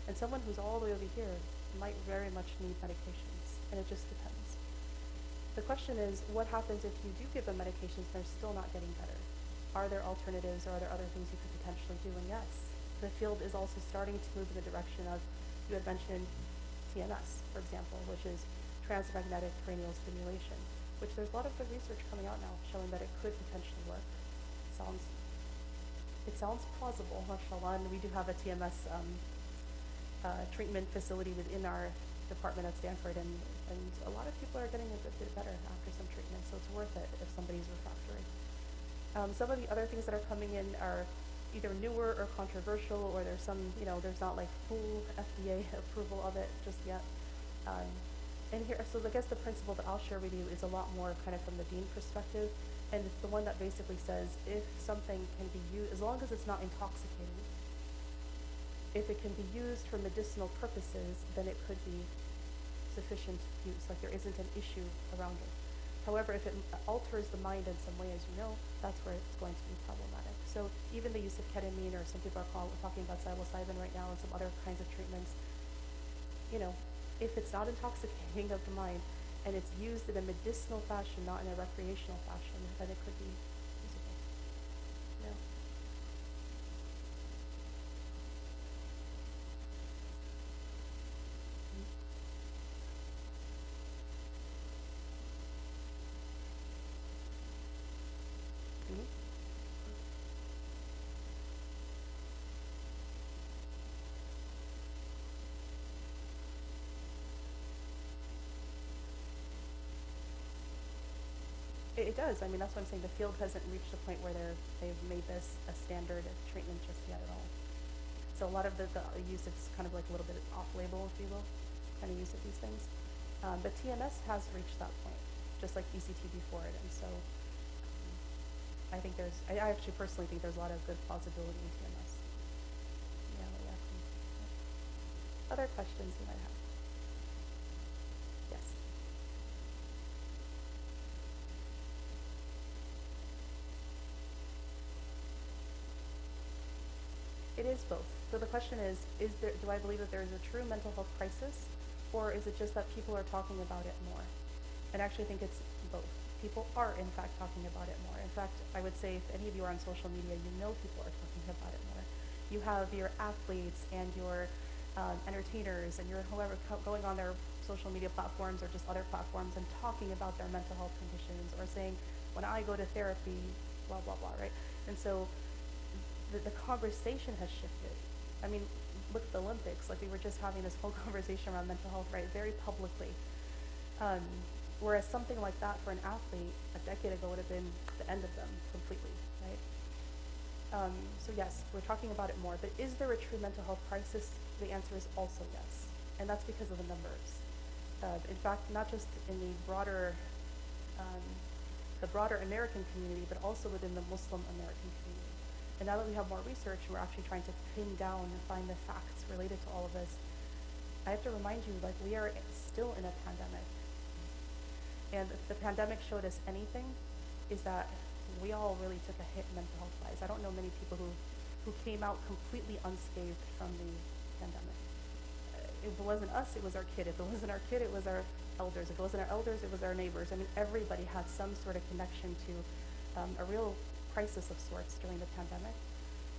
And someone who's all the way over here might very much need medications, and it just depends. The question is, what happens if you do give them medications and they're still not getting better? Are there alternatives, or are there other things you could potentially do? And yes, the field is also starting to move in the direction of, you had mentioned TMS, for example, which is transmagnetic cranial stimulation, which there's a lot of good research coming out now showing that it could potentially work. It sounds plausible, mashallah, and we do have a TMS treatment facility within our department at Stanford, and a lot of people are getting a good bit better after some treatment, so it's worth it if somebody's refractory. Some of the other things that are coming in are either newer or controversial, or there's some, there's not like full FDA approval of it just yet. And here, so I guess the principle that I'll share with you is a lot more kind of from the Dean perspective, and it's the one that basically says if something can be used, as long as it's not intoxicating, if it can be used for medicinal purposes, then it could be sufficient use, like there isn't an issue around it. However, if it alters the mind in some way, as you know, that's where it's going to be problematic. So even the use of ketamine, or some people are talking about psilocybin right now, and some other kinds of treatments, if it's not intoxicating of the mind, and it's used in a medicinal fashion, not in a recreational fashion, then it could be usable. Yeah. Mm-hmm. It does. I mean, that's what I'm saying. The field hasn't reached the point where they've made this a standard treatment just yet at all. So a lot of the use is kind of like a little bit off-label, if you will, kind of use of these things. But TMS has reached that point, just like ECT before it. And so I think I actually personally think there's a lot of good plausibility in TMS. Yeah. Other questions you might have? Yes. It is both. So the question is do I believe that there is a true mental health crisis, or is it just that people are talking about it more? And I actually think it's both. People are, in fact, talking about it more. In fact, I would say if any of you are on social media, you know people are talking about it more. You have your athletes and your entertainers and your whoever going on their social media platforms or just other platforms and talking about their mental health conditions, or saying, when I go to therapy, blah, blah, blah, right? And so the conversation has shifted. I mean, look at the Olympics. Like, we were just having this whole conversation around mental health, right? Very publicly. Whereas something like that for an athlete a decade ago would have been the end of them completely, right? So yes, we're talking about it more, but is there a true mental health crisis? The answer is also yes, and that's because of the numbers. In fact, not just in um, the broader American community, but also within the Muslim American community. And now that we have more research, we're actually trying to pin down and find the facts related to all of this. I have to remind you, like, we are still in a pandemic. And if the pandemic showed us anything, is that we all really took a hit mental health-wise. I don't know many people who came out completely unscathed from the pandemic. If it wasn't us, it was our kid. If it wasn't our kid, it was our elders. If it wasn't our elders, it was our neighbors. I mean, everybody had some sort of connection to a real crisis of sorts during the pandemic.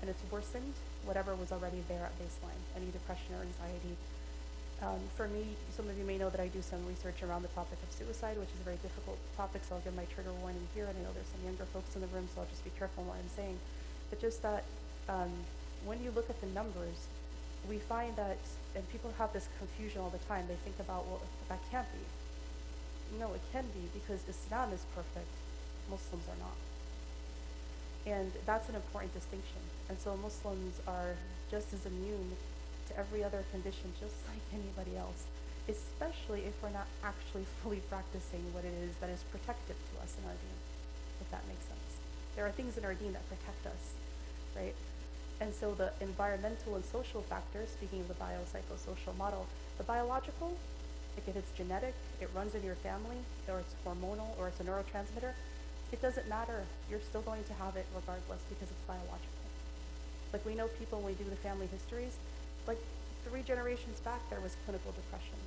And it's worsened whatever was already there at baseline, any depression or anxiety. For me, some of you may know that I do some research around the topic of suicide, which is a very difficult topic, so I'll give my trigger warning here, and I know there's some younger folks in the room, so I'll just be careful in what I'm saying. But just that when you look at the numbers, we find that, and people have this confusion all the time, they think about, well, that can't be. No, it can be, because Islam is perfect, Muslims are not. And that's an important distinction. And so Muslims are just as immune to every other condition, just like anybody else, especially if we're not actually fully practicing what it is that is protective to us in our deen, if that makes sense. There are things in our deen that protect us, right? And so the environmental and social factors, speaking of the biopsychosocial model, the biological, like if it's genetic, it runs in your family, or it's hormonal, or it's a neurotransmitter, it doesn't matter. You're still going to have it regardless because it's biological. Like we know people when we do the family histories, like 3 generations back there was clinical depression.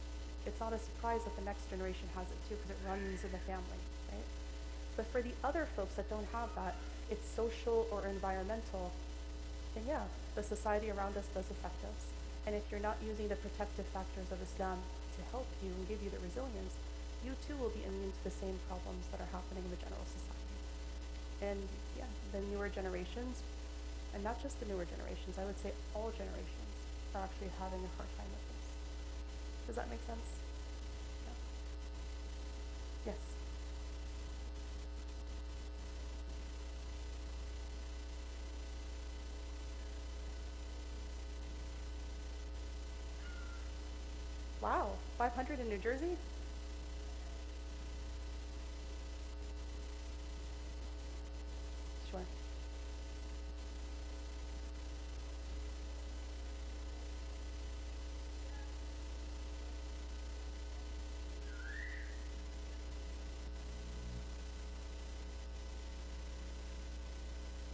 It's not a surprise that the next generation has it too because it runs in the family, right? But for the other folks that don't have that, it's social or environmental, then yeah, the society around us does affect us. And if you're not using the protective factors of Islam to help you and give you the resilience, you too will be immune to the same problems that are happening in the general society. And yeah, the newer generations, and not just the newer generations, I would say all generations are actually having a hard time with this. Does that make sense? Yeah. Yes. Wow, 500 in New Jersey? Sure.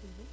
Mhm.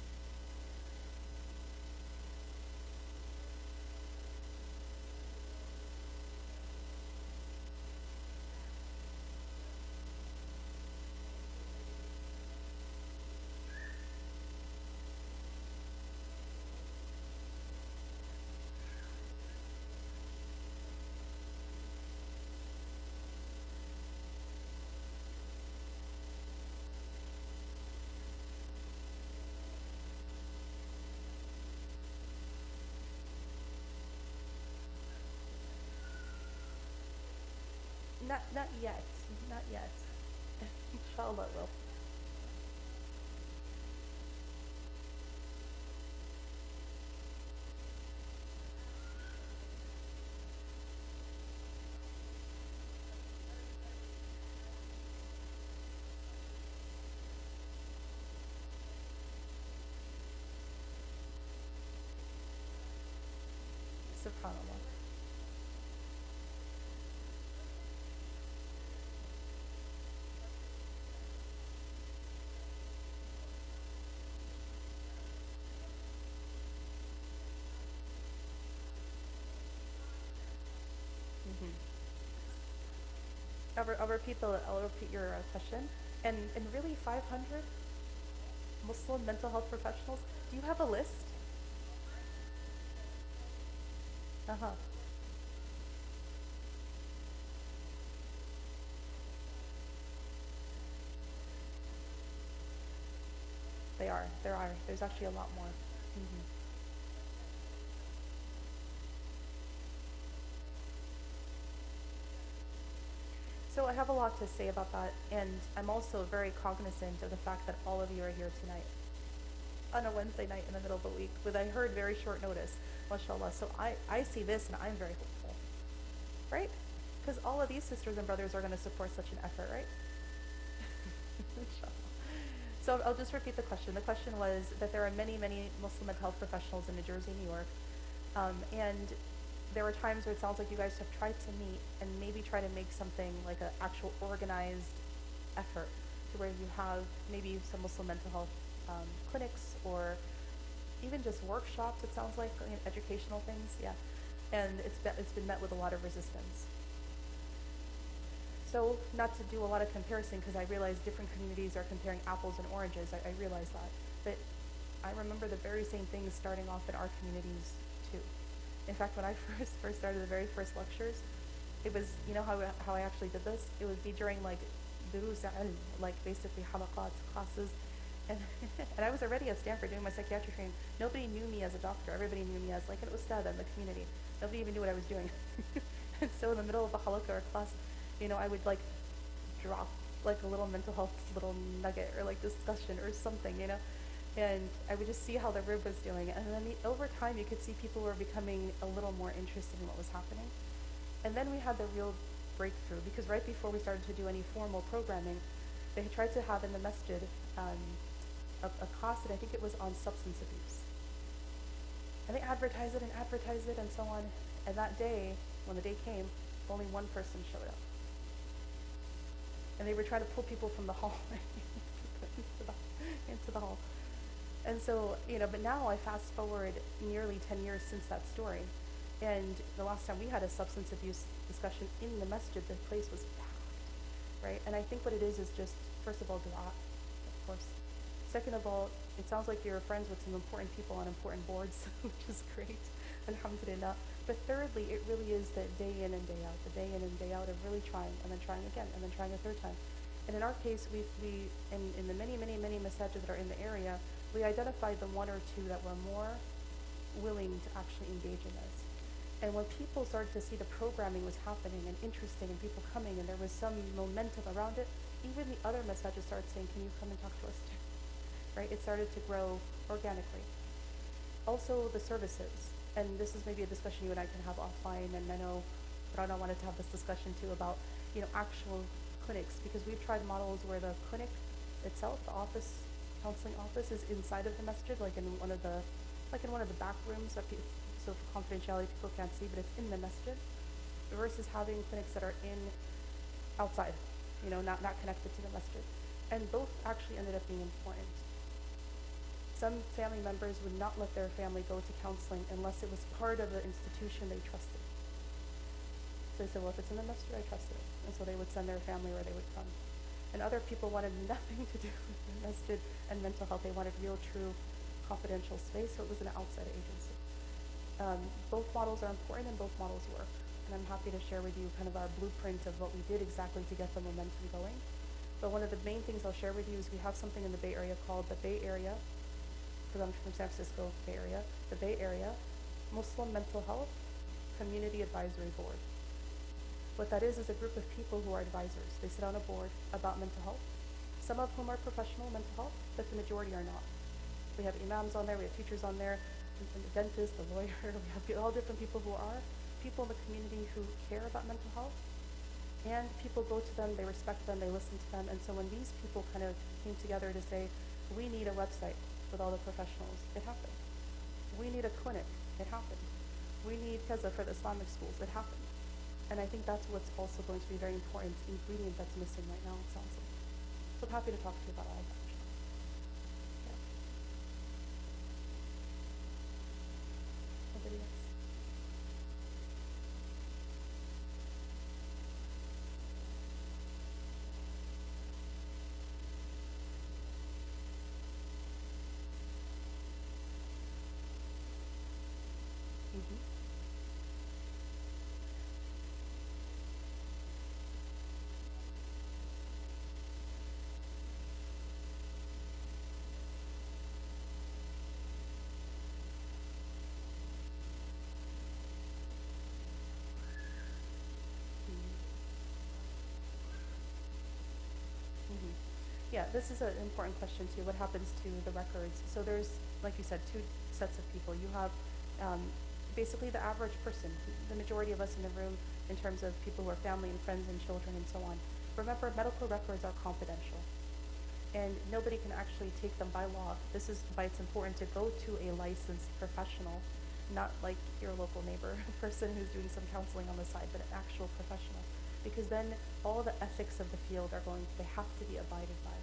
Not yet. Not yet. Inshallah it will. SubhanAllah. Mhm. I'll repeat your question. And really 500 Muslim mental health professionals? Do you have a list? Uh-huh. They are. There are. There's actually a lot more. Mhm. So I have a lot to say about that, and I'm also very cognizant of the fact that all of you are here tonight. on a Wednesday night in the middle of the week with, I heard, very short notice, mashallah. So I see this and I'm very hopeful, right? Because all of these sisters and brothers are going to support such an effort, right? Inshallah. So I'll just repeat the question. The question was that there are many, many Muslim mental health professionals in New Jersey, New York, and there were times where it sounds like you guys have tried to meet and maybe try to make something like an actual organized effort to where you have maybe some Muslim mental health clinics or even just workshops, it sounds like, educational things, yeah. And it's been met with a lot of resistance. So not to do a lot of comparison, because I realize different communities are comparing apples and oranges, I realize that. But I remember the very same things starting off in our communities too. In fact, when I first started the very first lectures, it was, you know how I actually did this? It would be during like durus al-ilm, like basically halaqat classes. And, and I was already at Stanford doing my psychiatry training. Nobody knew me as a doctor. Everybody knew me as like an ustad in the community. Nobody even knew what I was doing. And so in the middle of a halaqah or class, you know, I would like drop like a little mental health little nugget or like discussion or something, you know, and I would just see how the group was doing. And then over time, you could see people were becoming a little more interested in what was happening. And then we had the real breakthrough, because right before we started to do any formal programming, they had tried to have in the masjid a class that I think it was on substance abuse. And they advertised it and so on. And that day, when the day came, only one person showed up. And they were trying to pull people from the hall into the hall. And so, you know, but now I fast forward nearly 10 years since that story. And the last time we had a substance abuse discussion in the masjid, the place was packed, right? And I think what it is just, first of all, dua, of course. Second of all, it sounds like you're friends with some important people on important boards, which is great, alhamdulillah. But thirdly, it really is the day in and day out, the day in and day out of really trying, and then trying again, and then trying a third time. And in our case, in the many masajid that are in the area, we identified the one or two that were more willing to actually engage in this. And when people started to see the programming was happening and interesting and people coming and there was some momentum around it, even the other masajid started saying, can you come and talk to us too? Right? It started to grow organically. Also the services, and this is maybe a discussion you and I can have offline, and I know Rana wanted to have this discussion too about, you know, actual clinics, because we've tried models where the clinic itself, the office, counseling office, is inside of the masjid, like in one of the back rooms that so for confidentiality people can't see, but it's in the masjid, versus having clinics that are outside, you know, not connected to the masjid. And both actually ended up being important. Some family members would not let their family go to counseling unless it was part of the institution they trusted. So they said, well, if it's in the masjid, I trust it. And so they would send their family where they would come. And other people wanted nothing to do with the masjid and mental health. They wanted real, true, confidential space, so it was an outside agency. Both models are important and both models work. And I'm happy to share with you kind of our blueprint of what we did exactly to get the momentum going. But one of the main things I'll share with you is we have something in the Bay Area called the Bay Area, because I'm from San Francisco, Bay Area, the Bay Area Muslim Mental Health Community Advisory Board. What that is a group of people who are advisors. They sit on a board about mental health, some of whom are professional mental health, but the majority are not. We have imams on there, we have teachers on there, the dentist, the lawyer, we have all different people who are people in the community who care about mental health. And people go to them, they respect them, they listen to them. And so when these people kind of came together to say, we need a website with all the professionals, it happened. We need a clinic, it happened. We need kaza for the Islamic schools, it happened. And I think that's what's also going to be a very important ingredient that's missing right now, it sounds like. So I'm happy to talk to you about all of that. Yeah. Anybody else? Mm-hmm. Yeah, this is an important question too. What happens to the records? So there's, like you said, two sets of people. You have basically the average person, the majority of us in the room, in terms of people who are family and friends and children and so on. Remember, medical records are confidential, and nobody can actually take them by law. This is why it's important to go to a licensed professional, not like your local neighbor person who's doing some counseling on the side, but an actual professional. Because then all the ethics of the field they have to be abided by.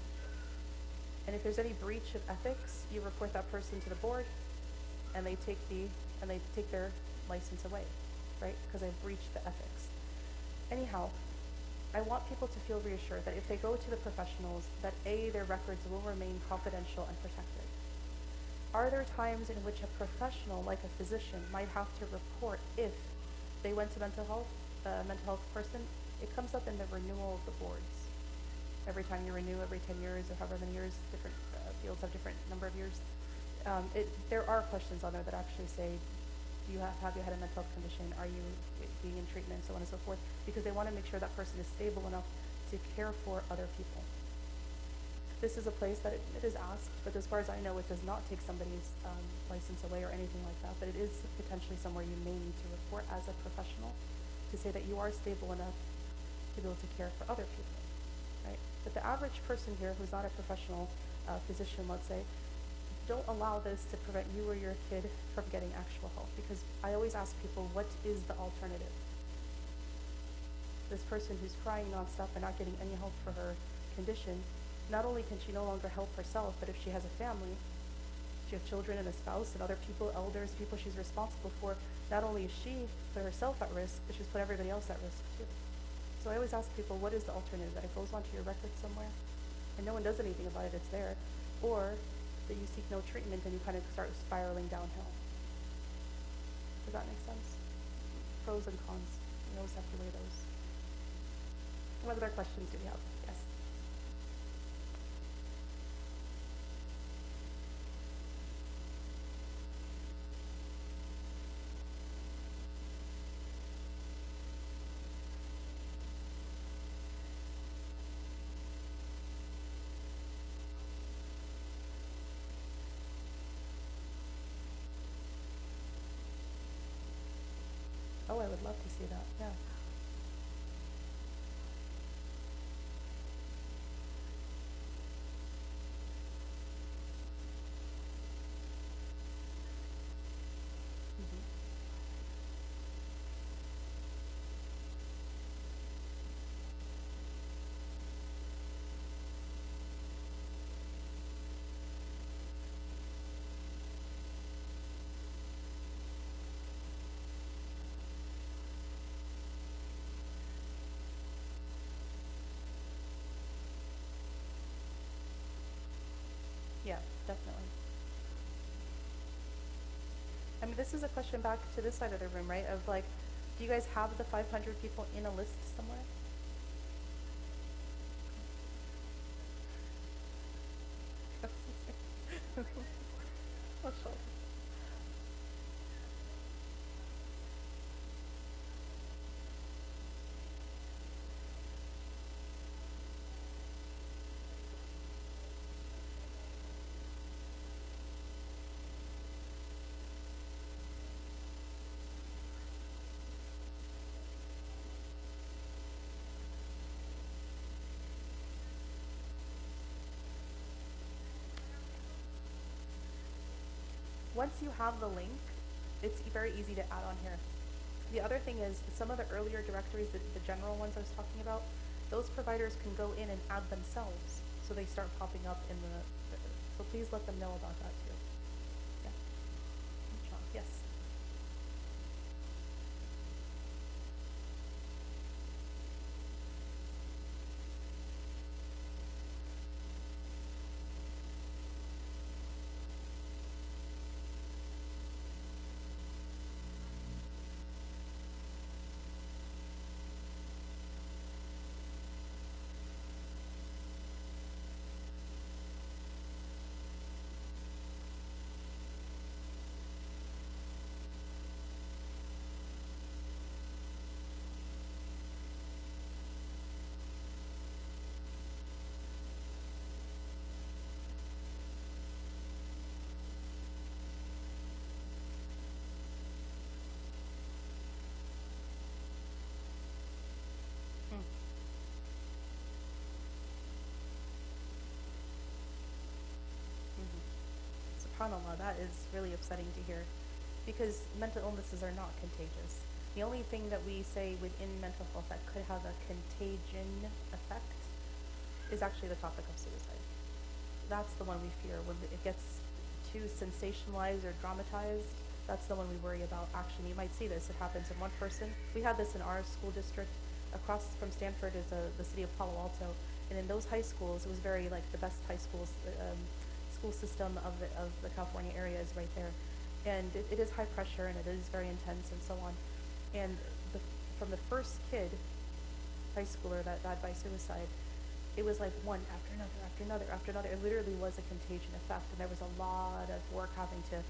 And if there's any breach of ethics, you report that person to the board, and they take their license away, right? Because they've breached the ethics. Anyhow, I want people to feel reassured that if they go to the professionals, that their records will remain confidential and protected. Are there times in which a professional, like a physician, might have to report if they went to mental health person? It comes up in the renewal of the boards. Every time you renew, every 10 years or however many years, different fields have different number of years. There are questions on there that actually say, have you had a mental health condition? Are you being in treatment, and so on and so forth? Because they want to make sure that person is stable enough to care for other people. This is a place that it is asked, but as far as I know, it does not take somebody's license away or anything like that, but it is potentially somewhere you may need to report as a professional to say that you are stable enough to be able to care for other people, right? But the average person here who's not a professional physician, let's say, don't allow this to prevent you or your kid from getting actual help, because I always ask people, what is the alternative? This person who's crying nonstop and not getting any help for her condition, not only can she no longer help herself, but if she has a family, she has children and a spouse and other people, elders, people she's responsible for, not only is she put herself at risk, but she's put everybody else at risk too. So I always ask people, what is the alternative? That it goes onto your record somewhere and no one does anything about it, it's there, or that you seek no treatment and you kind of start spiraling downhill. Does that make sense? Pros and cons. We always have to weigh those. What other questions do we have? Yes. Oh, I would love to see that. Yeah. Mhm. Yeah, definitely. I mean, this is a question back to this side of the room, right? Of like, do you guys have the 500 people in a list somewhere? MashaAllah. Once you have the link, it's very easy to add on here. The other thing is some of the earlier directories, the general ones I was talking about, those providers can go in and add themselves, so they start popping up in so please let them know about that too. Yeah. Yes. subhanAllah, that is really upsetting to hear, because mental illnesses are not contagious. The only thing that we say within mental health that could have a contagion effect is actually the topic of suicide. That's the one we fear. When it gets too sensationalized or dramatized, that's the one we worry about. Actually, you might see this. It happens in one person. We had this in our school district. Across from Stanford is the city of Palo Alto. And in those high schools, it was very like the best high schools, school system of the California area is right there. And it is high pressure and it is very intense and so on. And from the first kid, high schooler that died by suicide, it was like one after another, after another, after another. It literally was a contagion effect, and there was a lot of work having to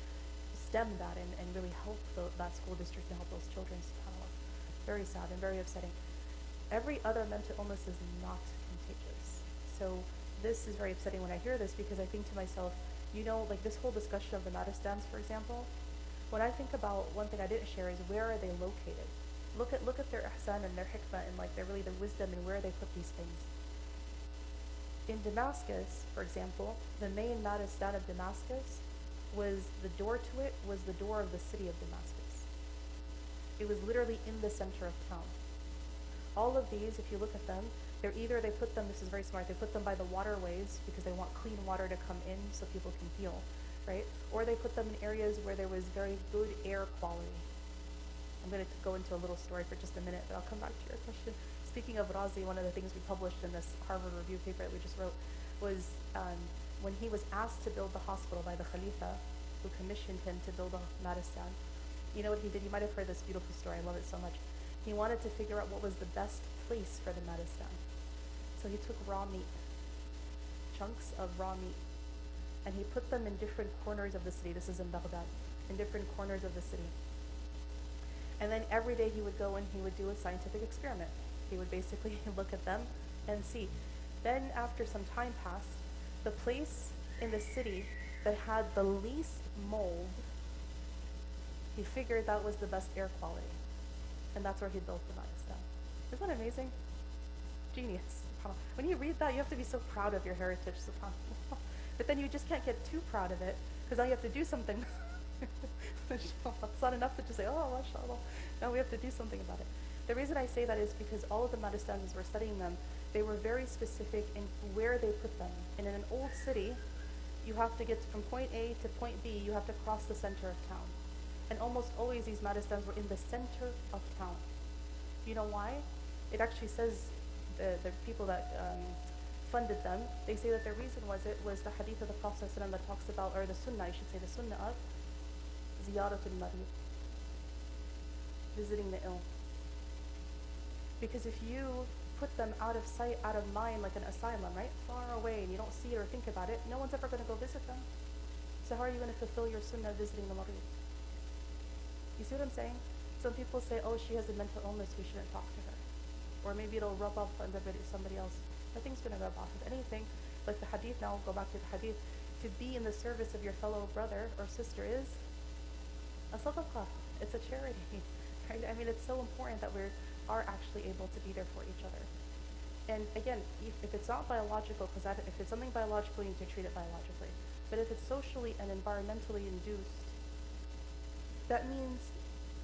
stem that and really help that school district and help those children. SubhanAllah. Very sad and very upsetting. Every other mental illness is not contagious. So this is very upsetting when I hear this, because I think to myself, you know, like this whole discussion of the matter stands, for example, when I think about one thing I didn't share is where are they located? Look at their ihsan and their hikmah and like their wisdom and where they put these things. In Damascus, for example, the main Madistan of Damascus was the door to it was the door of the city of Damascus. It was literally in the center of town. All of these, if you look at them, they put them, this is very smart, they put them by the waterways because they want clean water to come in so people can heal, right? Or they put them in areas where there was very good air quality. I'm going to go into a little story for just a minute, but I'll come back to your question. Speaking of Razi, one of the things we published in this Harvard review paper that we just wrote was when he was asked to build the hospital by the Khalifa, who commissioned him to build a Madistan. You know what he did? You might have heard this beautiful story. I love it so much. He wanted to figure out what was the best place for the Madistan. So he took raw meat, chunks of raw meat, and he put them in different corners of the city. This is in Baghdad, in different corners of the city. And then every day he would go and he would do a scientific experiment. He would basically look at them and see. Then after some time passed, the place in the city that had the least mold, he figured that was the best air quality. And that's where he built the Madistan. Isn't that amazing? Genius. When you read that, you have to be so proud of your heritage, subhanAllah. But then you just can't get too proud of it, because now you have to do something. It's not enough to just say, oh, mashallah. No, we have to do something about it. The reason I say that is because all of the Madistans, as we're studying them, they were very specific in where they put them. And in an old city, you have to get from point A to point B, you have to cross the center of town. And almost always these Madistans were in the center of town. You know why? It actually says the people that funded them, they say that the reason was the hadith of the Prophet ﷺ that talks about, or the sunnah, I should say, the sunnah of ziyaratul marid, visiting the ill. Because if you put them out of sight, out of mind, like an asylum, right, far away, and you don't see it or think about it, no one's ever going to go visit them. So how are you going to fulfill your sunnah visiting the marid? You see what I'm saying? Some people say, oh, she has a mental illness, we shouldn't talk to her. Or maybe it'll rub off on somebody else. Nothing's going to rub off. If anything, like the hadith, now we'll go back to the hadith, to be in the service of your fellow brother or sister is a sadaqah. It's a charity, right? I mean, it's so important that we are actually able to be there for each other. And again, if it's not biological, because if it's something biological, you need to treat it biologically. But if it's socially and environmentally induced, that means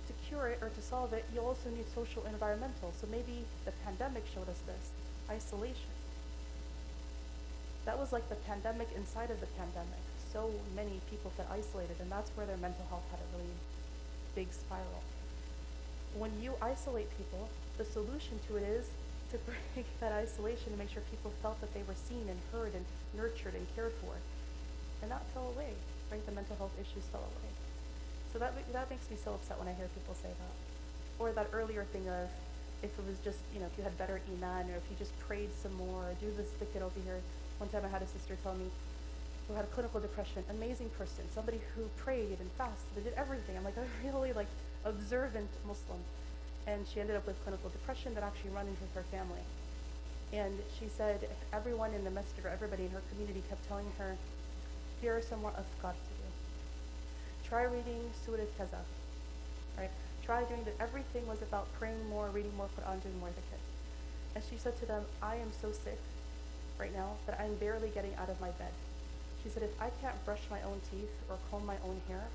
to cure it or to solve it, you also need social and environmental. So maybe the pandemic showed us this, isolation. That was like the pandemic inside of the pandemic. So many people felt isolated, and that's where their mental health had a really big spiral. When you isolate people, the solution to it is to break that isolation and make sure people felt that they were seen and heard and nurtured and cared for. And that fell away, right? The mental health issues fell away. So that makes me so upset when I hear people say that. Or that earlier thing of, if it was just, if you had better iman, or if you just prayed some more, or do this thicket over here. One time I had a sister tell me, who had clinical depression, amazing person, somebody who prayed and fasted, they did everything. I'm like a really observant Muslim. And she ended up with clinical depression that actually ran into her family. And she said everyone in the masjid, or everybody in her community, kept telling her, here are some more afkar to do. Try reading Surah Kaza, right? Try doing that. Everything was about praying more, reading more Quran, doing more dhikr. And she said to them, I am so sick right now that I'm barely getting out of my bed. She said, if I can't brush my own teeth or comb my own hair,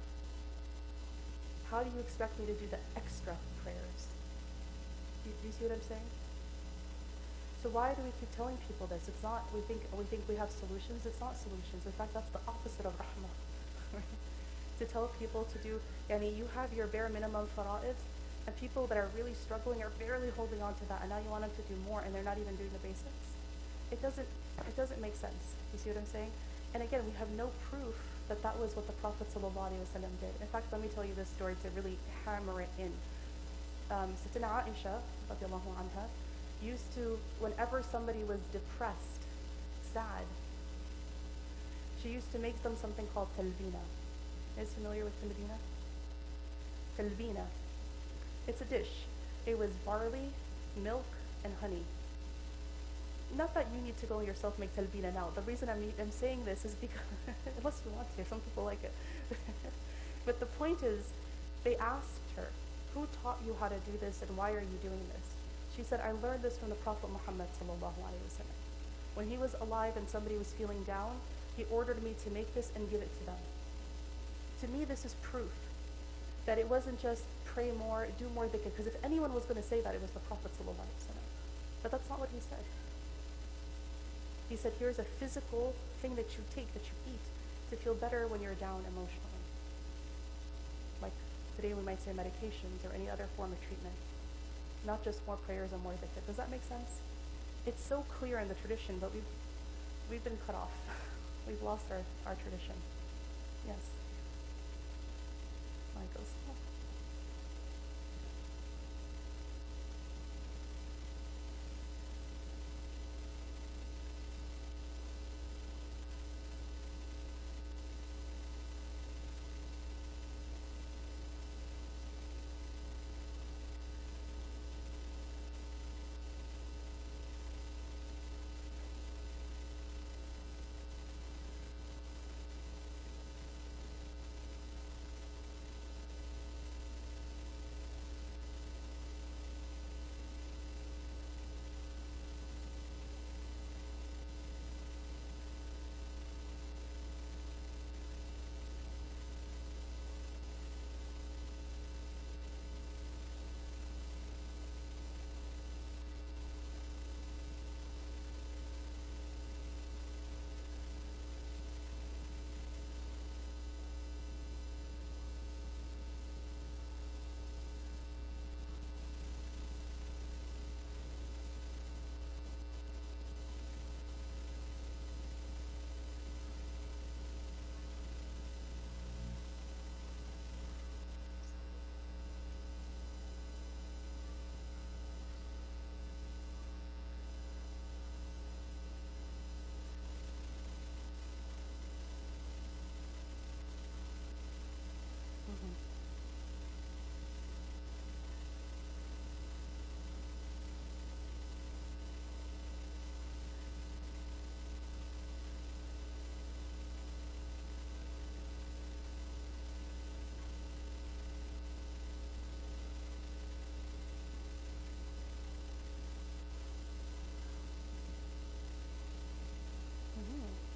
how do you expect me to do the extra prayers? Do you see what I'm saying? So why do we keep telling people this? It's not, we think we have solutions. It's not solutions. In fact, that's the opposite of rahmah. To tell people to do, you have your bare minimum fara'id, and people that are really struggling are barely holding on to that, and now you want them to do more, and they're not even doing the basics. It doesn't make sense. You see what I'm saying? And again, we have no proof that that was what the Prophet ﷺ did. In fact, let me tell you this story to really hammer it in. Sayyidina Aisha, radiallahu anha, used to, whenever somebody was depressed, sad, she used to make them something called talbina. Is familiar with talbina? Talbina. It's a dish. It was barley, milk, and honey. Not that you need to go yourself make talbina now. The reason I'm saying this is because, unless you want to, some people like it. But the point is, they asked her, who taught you how to do this and why are you doing this? She said, I learned this from the Prophet Muhammad sallallahu alaihi wasallam. When he was alive and somebody was feeling down, he ordered me to make this and give it to them. To me, this is proof that it wasn't just pray more, do more dhikr, because if anyone was going to say that, it was the Prophet sallallahu alaihi wasallam. But that's not what he said. He said, here's a physical thing that you take, that you eat, to feel better when you're down emotionally. Like today we might say medications or any other form of treatment. Not just more prayers and more dhikr. Does that make sense? It's so clear in the tradition, but we've been cut off. We've lost our tradition. Yes. Michael's.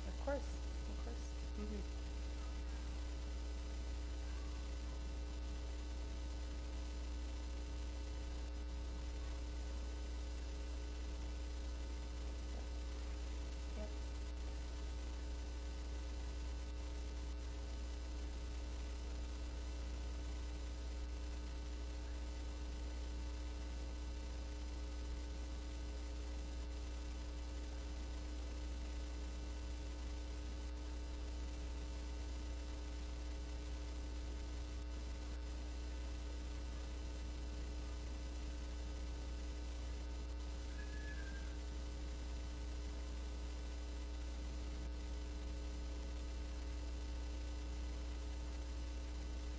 Of course. Mm-hmm. Yep.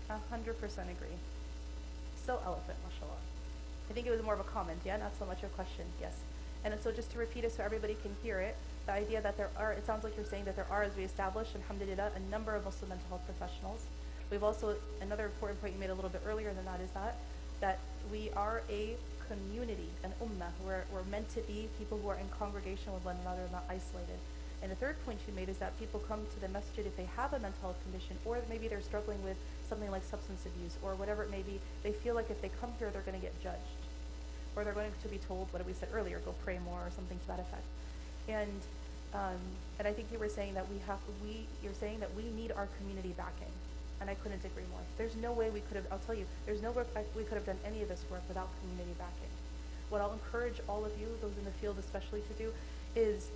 I 100% agree. So eloquent, mashallah. I think it was more of a comment, yeah, not so much a question, yes. And so just to repeat it so everybody can hear it, the idea that there are, it sounds like you're saying that there are, as we established, alhamdulillah, a number of Muslim mental health professionals. We've also, another important point you made a little bit earlier than that is that we are a community, an ummah. We're meant to be people who are in congregation with one another, not isolated. And the third point you made is that people come to the masjid if they have a mental health condition, or maybe they're struggling with something like substance abuse or whatever it may be. They feel like if they come here, they're going to get judged, or they're going to be told what we said earlier, go pray more or something to that effect. And I think you were saying that you're saying that we need our community backing, and I couldn't agree more. There's no way we could have. I'll tell you, there's no way we could have done any of this work without community backing. What I'll encourage all of you, those in the field especially, to do is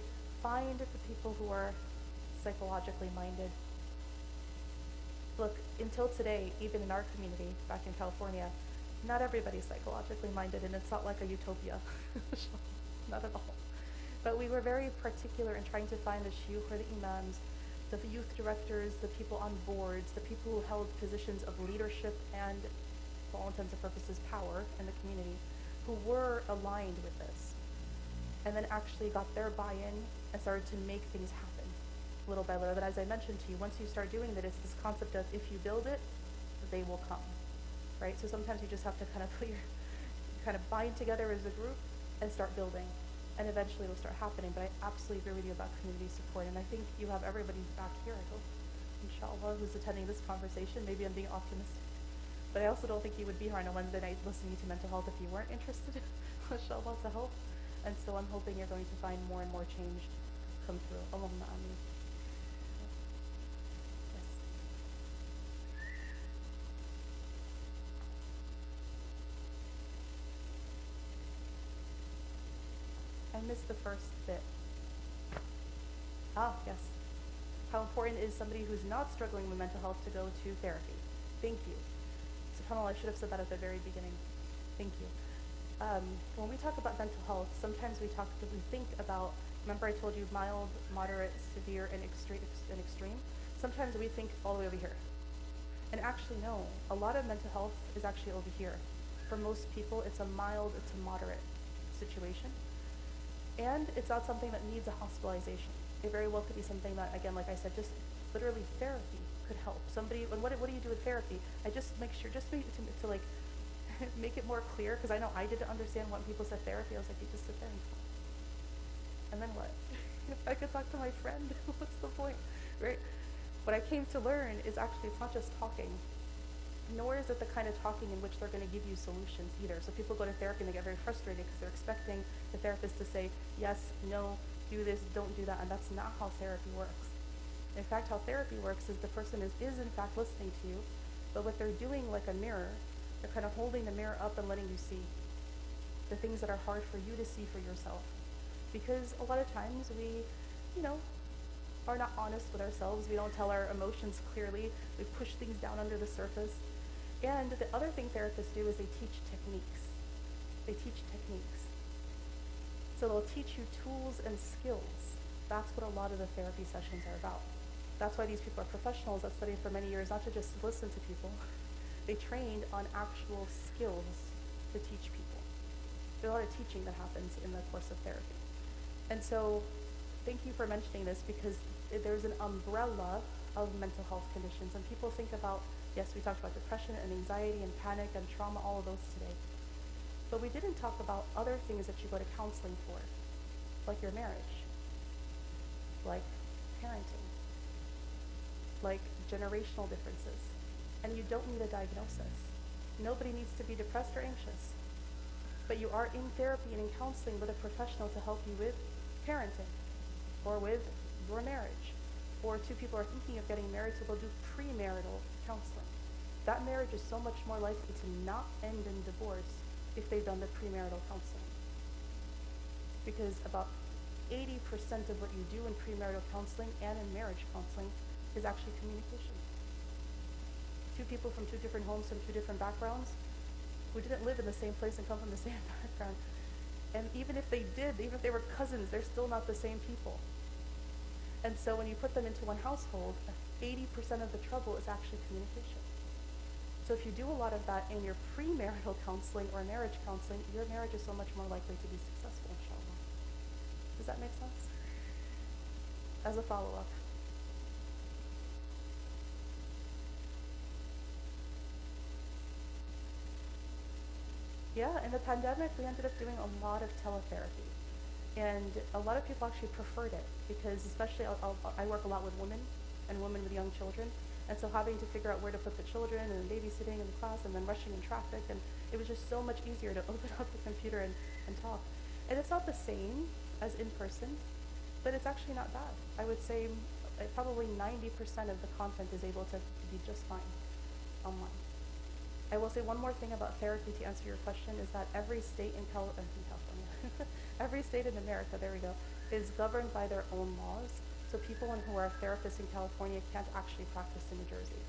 find the people who are psychologically minded. Look, until today, even in our community back in California, not everybody's psychologically minded, and it's not like a utopia. Not at all. But we were very particular in trying to find the shuyukh or the imams, the youth directors, the people on boards, the people who held positions of leadership and, for all intents and purposes, power in the community, who were aligned with this, and then actually got their buy-in and started to make things happen little by little. But as I mentioned to you, once you start doing that, it's this concept of if you build it, they will come, right? So sometimes you just have to kind of bind together as a group and start building, and eventually it'll start happening. But I absolutely agree with you about community support, and I think you have everybody's back here, I hope, inshallah, who's attending this conversation. Maybe I'm being optimistic, but I also don't think you would be here on a Wednesday night listening to mental health if you weren't interested, inshallah, to help. And so I'm hoping you're going to find more and more change come through. Allahumma ameen. Yes. I missed the first bit. Yes. How important is somebody who's not struggling with mental health to go to therapy? Thank you. SubhanAllah, I should have said that at the very beginning. Thank you. When we talk about mental health, sometimes we think about, remember I told you mild, moderate, severe, and extreme? Sometimes we think all the way over here. And actually no, a lot of mental health is actually over here. For most people, it's a mild to moderate situation. And it's not something that needs a hospitalization. It very well could be something that, again, like I said, just literally therapy could help. Somebody, and what do you do with therapy? I just make sure, just to like, make it more clear, because I know I didn't understand when people said therapy. I was like, you just sit there and talk. And then what? If I could talk to my friend, what's the point, right? What I came to learn is actually it's not just talking, nor is it the kind of talking in which they're going to give you solutions either. So people go to therapy and they get very frustrated because they're expecting the therapist to say, yes, no, do this, don't do that, and that's not how therapy works. In fact, how therapy works is the person is in fact listening to you, but what they're doing, like a mirror, they're kind of holding the mirror up and letting you see the things that are hard for you to see for yourself. Because a lot of times we, are not honest with ourselves. We don't tell our emotions clearly. We push things down under the surface. And the other thing therapists do is they teach techniques. So they'll teach you tools and skills. That's what a lot of the therapy sessions are about. That's why these people are professionals that studied for many years, not to just listen to people. They trained on actual skills to teach people. There's a lot of teaching that happens in the course of therapy. And so thank you for mentioning this, because there's an umbrella of mental health conditions. And people think about, yes, we talked about depression and anxiety and panic and trauma, all of those today. But we didn't talk about other things that you go to counseling for, like your marriage, like parenting, like generational differences. And you don't need a diagnosis. Nobody needs to be depressed or anxious. But you are in therapy and in counseling with a professional to help you with parenting, or with your marriage. Or two people are thinking of getting married, so they'll do premarital counseling. That marriage is so much more likely to not end in divorce if they've done the premarital counseling. Because about 80% of what you do in premarital counseling and in marriage counseling is actually communication. Two people from two different homes, from two different backgrounds, who didn't live in the same place and come from the same background. And even if they did, even if they were cousins, they're still not the same people. And so when you put them into one household, 80% of the trouble is actually communication. So if you do a lot of that in your premarital counseling or marriage counseling, your marriage is so much more likely to be successful, inshallah. Does that make sense? As a follow-up. Yeah, in the pandemic, we ended up doing a lot of teletherapy. And a lot of people actually preferred it because especially I work a lot with women and women with young children. And so having to figure out where to put the children and babysitting in the class and then rushing in traffic, and it was just so much easier to open up the computer and talk. And it's not the same as in person, but it's actually not bad. I would say probably 90% of the content is able to be just fine online. I will say one more thing about therapy to answer your question is that every state in California, every state in America, there we go, is governed by their own laws. So people who are therapists in California can't actually practice in New Jersey.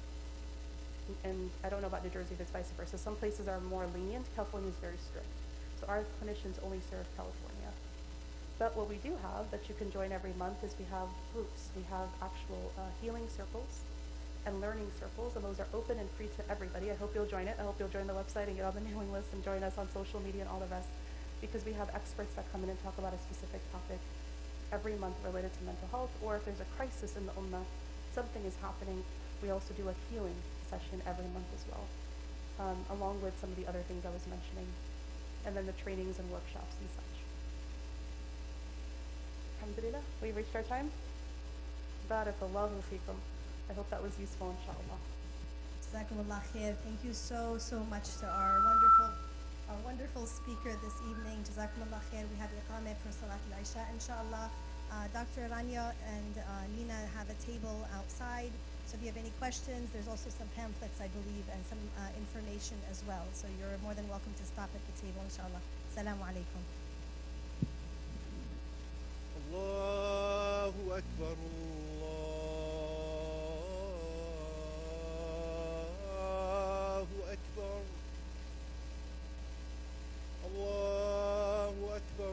And I don't know about New Jersey if it's vice versa. Some places are more lenient. California is very strict. So our clinicians only serve California. But what we do have that you can join every month is we have groups. We have actual healing circles and learning circles, and those are open and free to everybody. I hope you'll join it. I hope you'll join the website and get on the mailing list and join us on social media and all the rest, because we have experts that come in and talk about a specific topic every month related to mental health, or if there's a crisis in the ummah, something is happening, we also do a healing session every month as well, along with some of the other things I was mentioning, and then the trainings and workshops and such. Alhamdulillah, we've reached our time. Barakallahu feekum. I hope that was useful, inshallah. Jazakumullah khair. Thank you so much to our wonderful speaker this evening. Jazakumullah khair. We have iqamah for Salat al-Isha, inshallah. Dr. Rania and Nina have a table outside. So if you have any questions, there's also some pamphlets, I believe, and some information as well. So you're more than welcome to stop at the table, inshallah. Assalamu alaikum.